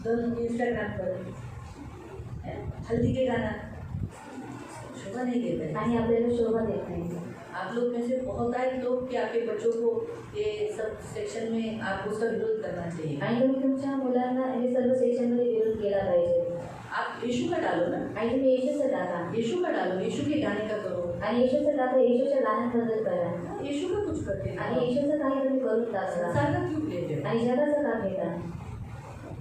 दोनों इंस्टाग्राम पर है? हल्दी के गाना शोभा नहीं देता है. आणि आपल्याला शोभा देत नाही. आप लोग में से बहुत आए लोग कि आपके बच्चों को ये सब सेक्शन में आप उसका विरोध करना चाहिए. आणि तुम्ही तुमच्या मुलांना हे सर्व सेक्शनमध्ये विरोध केला पाहिजे. आप यीशु का डालो ना, आणि तुम्ही येशूचं टाका यीशु का डालो, यीशु के गाने का करो. आणि येशूचं टाका, येशूच्या गाण्यांबद्दल करा यीशु का कुछ करते आणि हैं, येशूचं काही तुम्ही करून टाका संसार का क्यों लेते हो? आणि जगाचं का घेता.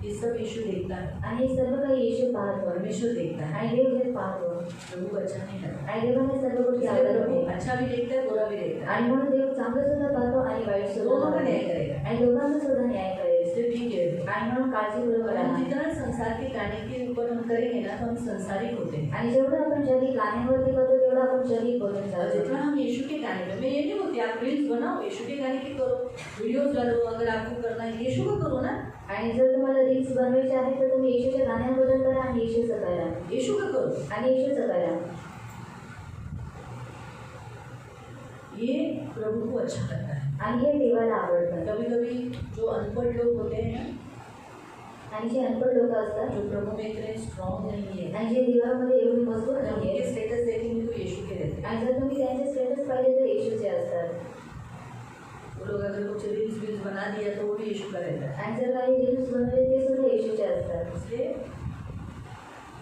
ये सब यीशु देखता है, आणि हे सर्व काही येशू पाहतो परमेश्वर देखता है. आणि देव हे पाहतो प्रभु अच्छा नहीं लगता. आणि देवाने सर्व गोष्टी इसलिए आवडत प्रभु नाही. अच्छा भी देखता है, बुरा भी देखता है. आणि म्हणून देव चांगलं सुद्धा पाहतो आणि वाईट सुद्धा दोनों का पाहतो. न्याय करेगा. आणि दोघांचा सुद्धा न्याय करेल. इसलिए ठीक है. आणि म्हणून काळजीपूर्वक और हम राहा. जितना संसार के गाने के ऊपर हम करेंगे ना तो हम संसारिक होते हैं. आणि जेवढं आपण जगी गाण्यावरती करतो तेवढं आपण जगी बोलून और जातो. जितना हम यीशु के गाने में, मैं ये नहीं बोलती आप रील्स बनाओ, यीशु के गाने की करो, वीडियोस डालो, अगर आपको करना है यीशु का करो ना, आणि जर तुम्हाला रील्स बनवायचे आहे तर तुम्ही येशूच्या गाण्यांबद्दल करा आणि येशूचं करा यीशु का करो. आणि येशूचं करा. ये प्रभु को अच्छा लगता है. आणि हे देवाला आवडतं. कभी कभी जो अनपढ़ लोग होते हैं ना, आणि जे अनपढ लोक असतात जो प्रभु में इतने स्ट्रॉन्ग नहीं है, आणि जे देवामध्ये एवढी मजबूत अगर नाही उनके स्टेटस देखेंगे तो यीशु के रहते हैं. आणि जर तुम्ही त्यांचे स्टेटस पाहिले तर येशूचे असतात. वो लोग अगर कुछ रील्स बना दिया तो वो भी यीशु का रहता है. आणि जर काही रील्स बनवले ते सुद्धा येशूचे असतात. इसलिए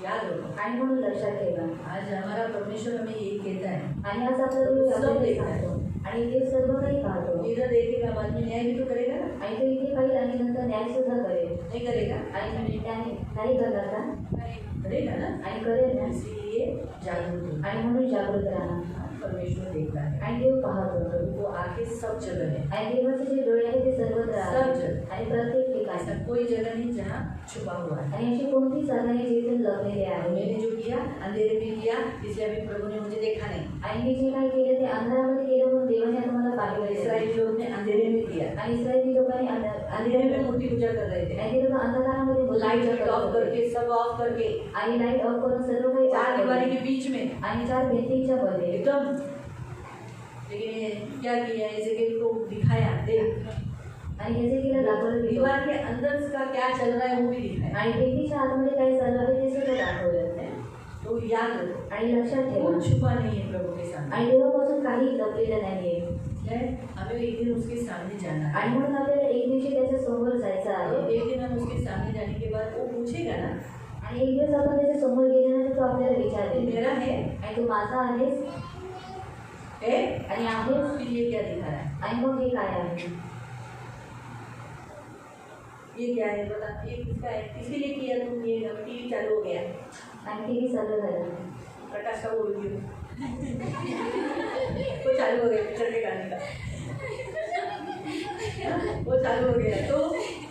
याद रखो, आणि म्हणून लक्षात ठेवा. आज हमारा परमेश्वर हमें यही कहता है, आणि आज आपल्याला सब देखता है. सांगतो आणि देव सर्व काही पाहतो. इधर देखेगा बाद में न्याय भी तो करेगा ना, आणि तो इथे पाहिजे आणि नंतर न्याय सुद्धा करेल. नहीं करेगा? आणि म्हणजे त्याने नाही करणार का? करेगा ना. आणि करेल ना. इसलिए जागरूक हो. आणि म्हणून जागृत राहा. परमेश्वर देखता है, आणि देव पाहतो. प्रभु को आके सब जगह है. आणि देवाचे जे डोळे आहेत ते सर्वत्र सब आहेत जगह. आणि प्रत्येक ठिकाणी. ऐसा कोई जगह नहीं जहाँ छुपा हुआ है. आणि अशी कोणती जागा नाही जिथे लपलेले और आहे. मैंने जो किया अंधेरे में किया, इसलिए अभी प्रभु ने मुझे देखा नहीं. आणि मी जे काही केले ते अंधारामध्ये केलं म्हणून देवाने आता मला और पाहिलं. इस्राएली लोग ने अंधेरे में किया, आणि इस्रायली लोकांनी अंधेरे में मूर्ति पूजा कर रहे थे. आणि ते लोक अंधकारामध्ये वो लाइट पूजा करत ऑफ होते. करके, सब ऑफ करके, आणि लाईट ऑफ करून सर्व काही चार off दीवारी केलं. के बीच में आणि 4 भिंतींच्या मध्ये एकदम. लेकिन ये क्या किया, एजेकिएल को दिखाया, देख. आणि हेजेकियाला दाखवलं की दीवार के अंदर का क्या चल रहा है वो भी दिखाया. आणि भिंतीच्या आतमध्ये काय चालू आहे ते सुद्धा दाखवलं. तो याद रखो, आणि लक्षात ठेवा. कुछ छुपा नहीं है प्रभु के सामने. आणि देवापासून काही लपलेलं नाहीये. है, हमें एक दिन उसके सामने जाना है. आणि म्हणून आपल्याला एक दिवशी त्याच्या समोर जायचं और आहे. एक दिन हम उसके सामने जाने के बाद वो पूछेगा ना, आणि एक दिवस आपण त्याच्या समोर गेल्यानंतर तो आपल्याला ये विचारेल मेरा है, आणि तू माझा आहेस है, आणि आहेस उसके लिए क्या दिखा रहा है, आणि मग हे काय आहे. ये क्या है बता, ये किसका है, किसके लिए किया तुम, ये टीवी चालू हो गया, आणि टी व्ही चालू झाला. प्रकाश का वो वीडियो वो चालू हो गया, पिक्चर के गाने का वो चालू हो गया. तो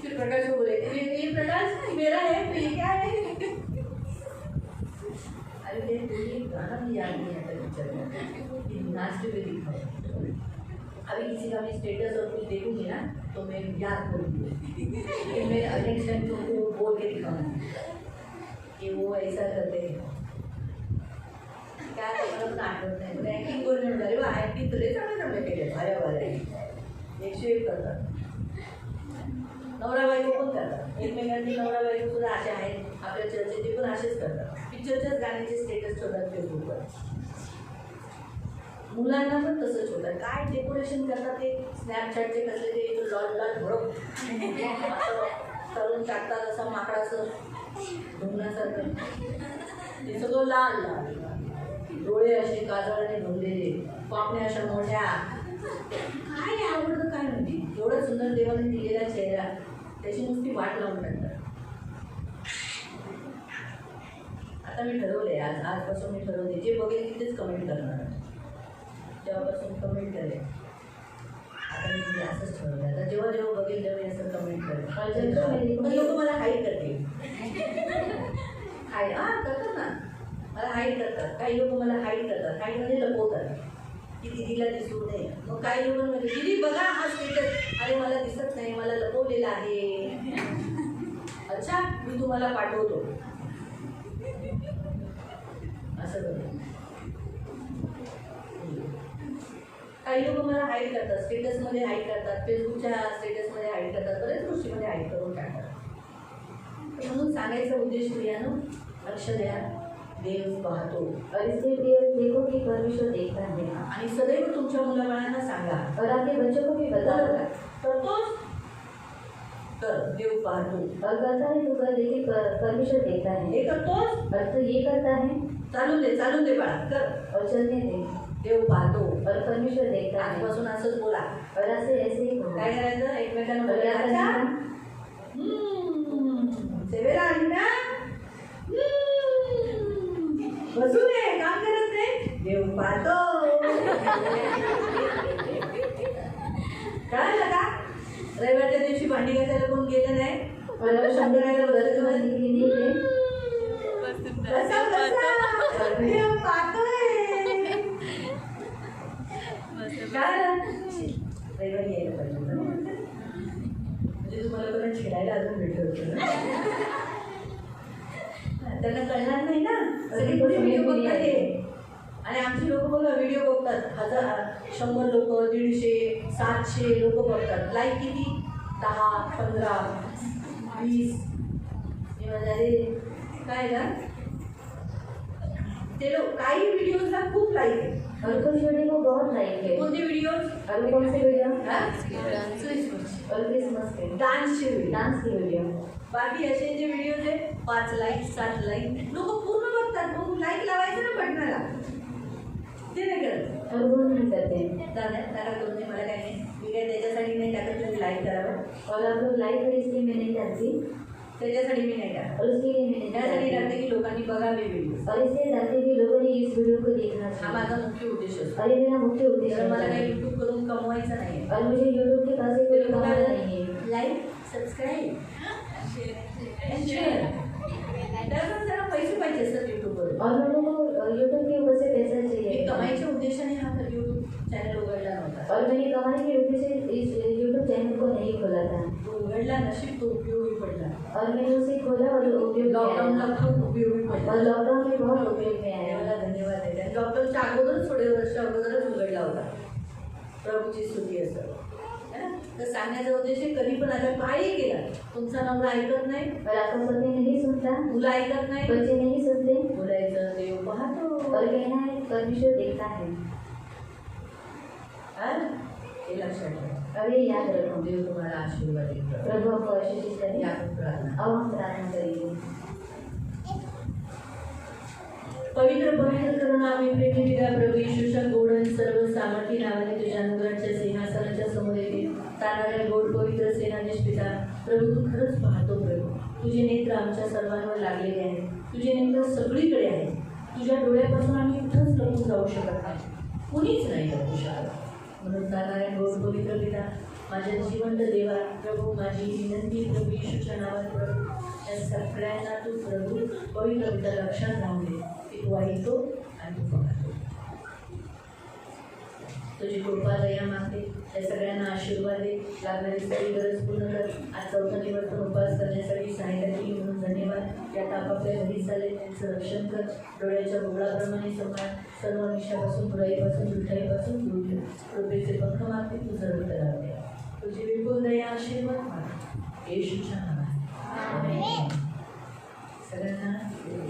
फिर प्रकाश को बोले ये प्रकाश मेरा है, तो ये क्या है. अरे ये गाना भी याद नहीं आता पिक्चर में, ये नाचते हुए दिखाओ. अभी किसी का मैं स्टेटस और कुछ देखूंगी ना तो मैं याद करूँगी, लेकिन मैं नेक्स्ट टाइम तुमको बोल के दिखाऊंगी कि वो ऐसा करते हैं. काय मला पण आठवत नाही, म्हणजे ॲक्टिंग करून म्हणून अरे वा ॲक्टिंग तर चांगलं केलं, अरे वा 101 करतात. नवरा बायको पण करतात, एकमेकांची नवरा बायको सुद्धा असे आहेत आपल्या चर्चेत, ते पण असेच करतात. पिक्चरच्याच गाण्याचे स्टेटस ठेवतात फेसबुकवर. मुलांना पण तसंच होतं, काय डेकोरेशन करतात ते स्नॅपचॅटचे कसले ते लॉल लॉल भरप तळून टाकतात असं माकडाचं ढोंगण्यासारखं. ते सगळं लाल लाल, डोळे असे काजळाने भरलेले, पापण्या अशा मोठ्या. काय आवडतं काय म्हणजे, एवढा सुंदर देवाने दिलेला चेहरा त्याची नुसती वाट लावून टाकतात. आता मी ठरवले, आजपासून मी ठरवले जे बघेल तिथेच कमेंट करणार. तेव्हापासून कमेंट करेल. आता मी तुम्ही असंच ठरवलं, आता जेव्हा जेव्हा बघेल तेव्हा मी असं कमेंट करेल. पण लोक मला हाईड करतील, हाईड करतात ना, मला हाईड करतात. काही लोक मला हाईड करतात, हाईड म्हणजे लपवतात की दीदीला दिसू नये. मग काही लोक म्हणजे दीदी बघा हा स्टेटस, अरे मला दिसत नाही, मला लपवलेला आहे. अच्छा मी तुम्हाला पाठवतो असं करतो. काही लोक मला हाईड करतात, स्टेटसमध्ये हाईड करतात, फेसबुकच्या स्टेटसमध्ये हाईड करतात, बऱ्याच गोष्टीमध्ये हाईड करून टाकतात. म्हणून सांगायचा उद्देश प्रियानो, लक्ष द्या, देव पाहतो. और इसलिए प्रिय देखो कि परमेश्वर देखता है। आणि सदैव तुमच्या मुलाबाळांना सांगा, और आपके बच्चों को भी बता बरोबर, करतोस तर देव पाहतो. और करता है तो कर, लेकिन परमेश्वर देखता है। हे करतोस, और तो ये करता है चालून दे बाळा, कर, और चलने दे, देव पाहतो. और परमेश्वर देखता है। आजपासून असंच बोला. और ऐसे ही करो। काय करायचं, एकमेकांना और क्या बोलायचं, करना? सेवेला आली ना, बसू दे, काम करत नाही, देव पाहतो. कळलं का? रविवारच्या दिवशी भांडी घासायला कोण गेलं नाही, और अगर संडे को बर्तन धोने के लिए नहीं गए, बसा, देव पाहतोय. कळलं? रविवारी यायला पाहिजे ना. म्हणजे तुम्हाला कोणा खेळायला अजून भेटलं होतं ना. त्यांना कळणार नाही ना, सगळी पुढे व्हिडिओ बघतात ते. आणि आमची लोक बघा व्हिडिओ बघतात, 1000 100 लोक, 150, 700 लोक बघतात. लाईक किती? 10, 15, 20. हे म्हणजे काय ना, ते लोक काही व्हिडिओजला खूप लाईक आहे. और कुछ वीडियो को बहुत लाइक है। कोणते व्हिडिओज? और कौन से वीडियो? क्रिसमस, और क्रिसमस के डान्सचे व्हिडिओ. डांस की वीडियो। बाकी असे जे व्हिडिओज आहेत 5 लाईक 7 लाईक लोक पूर्ण बघतात, मग लाईक लावायचं ना बटनाला, ते नाही करत. और वो नहीं करते। टाका करून नाही, मला काय नाही, मी काय त्याच्यासाठी नाही टाकत तुम्ही लाईक करावं, और आप लोग लाइक करें इसलिए मैं नहीं करती, त्याच्यासाठी मी नाही टाकत. और उसके लिए मैं नहीं त्यासाठी करती। टाकते की लोकांनी बघावे व्हिडिओ. और इसलिए डालते कि लोगों ने इस वीडियो को देखना हा चाहिए। माझा मुख्य उद्देश असतो. और ये मेरा मुख्य उद्देश्य तर मला है। काही युट्यूब करून कमवायचं नाही. और मुझे यूट्यूब के पास कोई कमाना नहीं है। लाईक, सबस्क्राईब, शेअर, त्यातून जरा पैसे पाहिजे असतात युट्यूबवर. और हम लोगों को यूट्यूब के ऊपर से पैसा मी चाहिए। कमाईच्या उद्देशाने हा यूट्यूब चॅनल उघडला नव्हता. और मैंने कमाने के उद्देश्य से इस यूट्यूब चैनल को नहीं खोला था। तो उघडला, नशीब तो उपयोगी पडला. और मैंने उसे खोला और उपयोग में लॉकडाऊनला आया। खूप उपयोगी पडला. और लॉकडाउन में बहुत उपयोग में आया। देवाला धन्यवाद आहे. लॉकडाऊनच्या अगोदरच, थोडे वर्ष अगोदरच उघडला होता. प्रभूची स्तुती असं है ना. तर सांगण्याचा उद्देश आहे, कधी पण आता काही केला, तुमचा नवरा ऐकत नाही, और आपका पति नहीं सुनता, मुलं ऐकत नाही, बच्चे नहीं सुनते, बोलायचं देव पाहतो. और कहना है परमेश्वर देखता है। हा? हे लक्षात ठेवा. और ये याद रखो। देव तुम्हाला आशीर्वाद देईल. प्रभु आपको आशीष करे। या आपण प्रार्थना. अब हम प्रार्थना करेंगे। पवित्र पवित्र करून आम्ही प्रेमी पिता प्रभू येशूच्या गोड आणि सर्व सामर्थी नावाने तुझ्या अनुग्रहाच्या सिंहासनाच्या समोर येते. तारणाऱ्या गोड पवित्र सेनाधीश पिता प्रभू, तू खरंच पाहतो प्रभू. तुझे नेत्र आमच्या सर्वांवर लागलेले आहेत, तुझे नेत्र सगळीकडे आहेत. तुझ्या डोळ्यापासून आम्ही कुठंच लपून जाऊ शकत नाही, कुणीच नाही लपू शकत. म्हणून तारणाऱ्या गोड पवित्र पिता, माझ्या जिवंत देवा प्रभू, माझी विनंती प्रभू येशूच्या नावात प्रभू, या सगळ्यांना तू प्रभू पवित्र पिता लक्षात राहून दे की तू ऐकतो आणि तू पाहतो. तुझी कृपा दया मागते, त्या सगळ्यांना आशीर्वाद दे, लागणारी सगळी गरज पूर्ण कर. आज चौथा दिवस पण उपवास करण्यासाठी सहायता केली म्हणून धन्यवाद. यात आपापल्या घरी चालले त्यांचं रक्षण कर. डोळ्याच्या बुगळाप्रमाणे सांभाळ. सर्व निशापासून, बुराईपासून, दुष्टाईपासून दूर ठेव. कृपेचे पंख मागते, तुझं उत्तर दे. तुझी विपुल दया आशीर्वाद माग येशूच्या नावात. आमेन. सगळ्यांना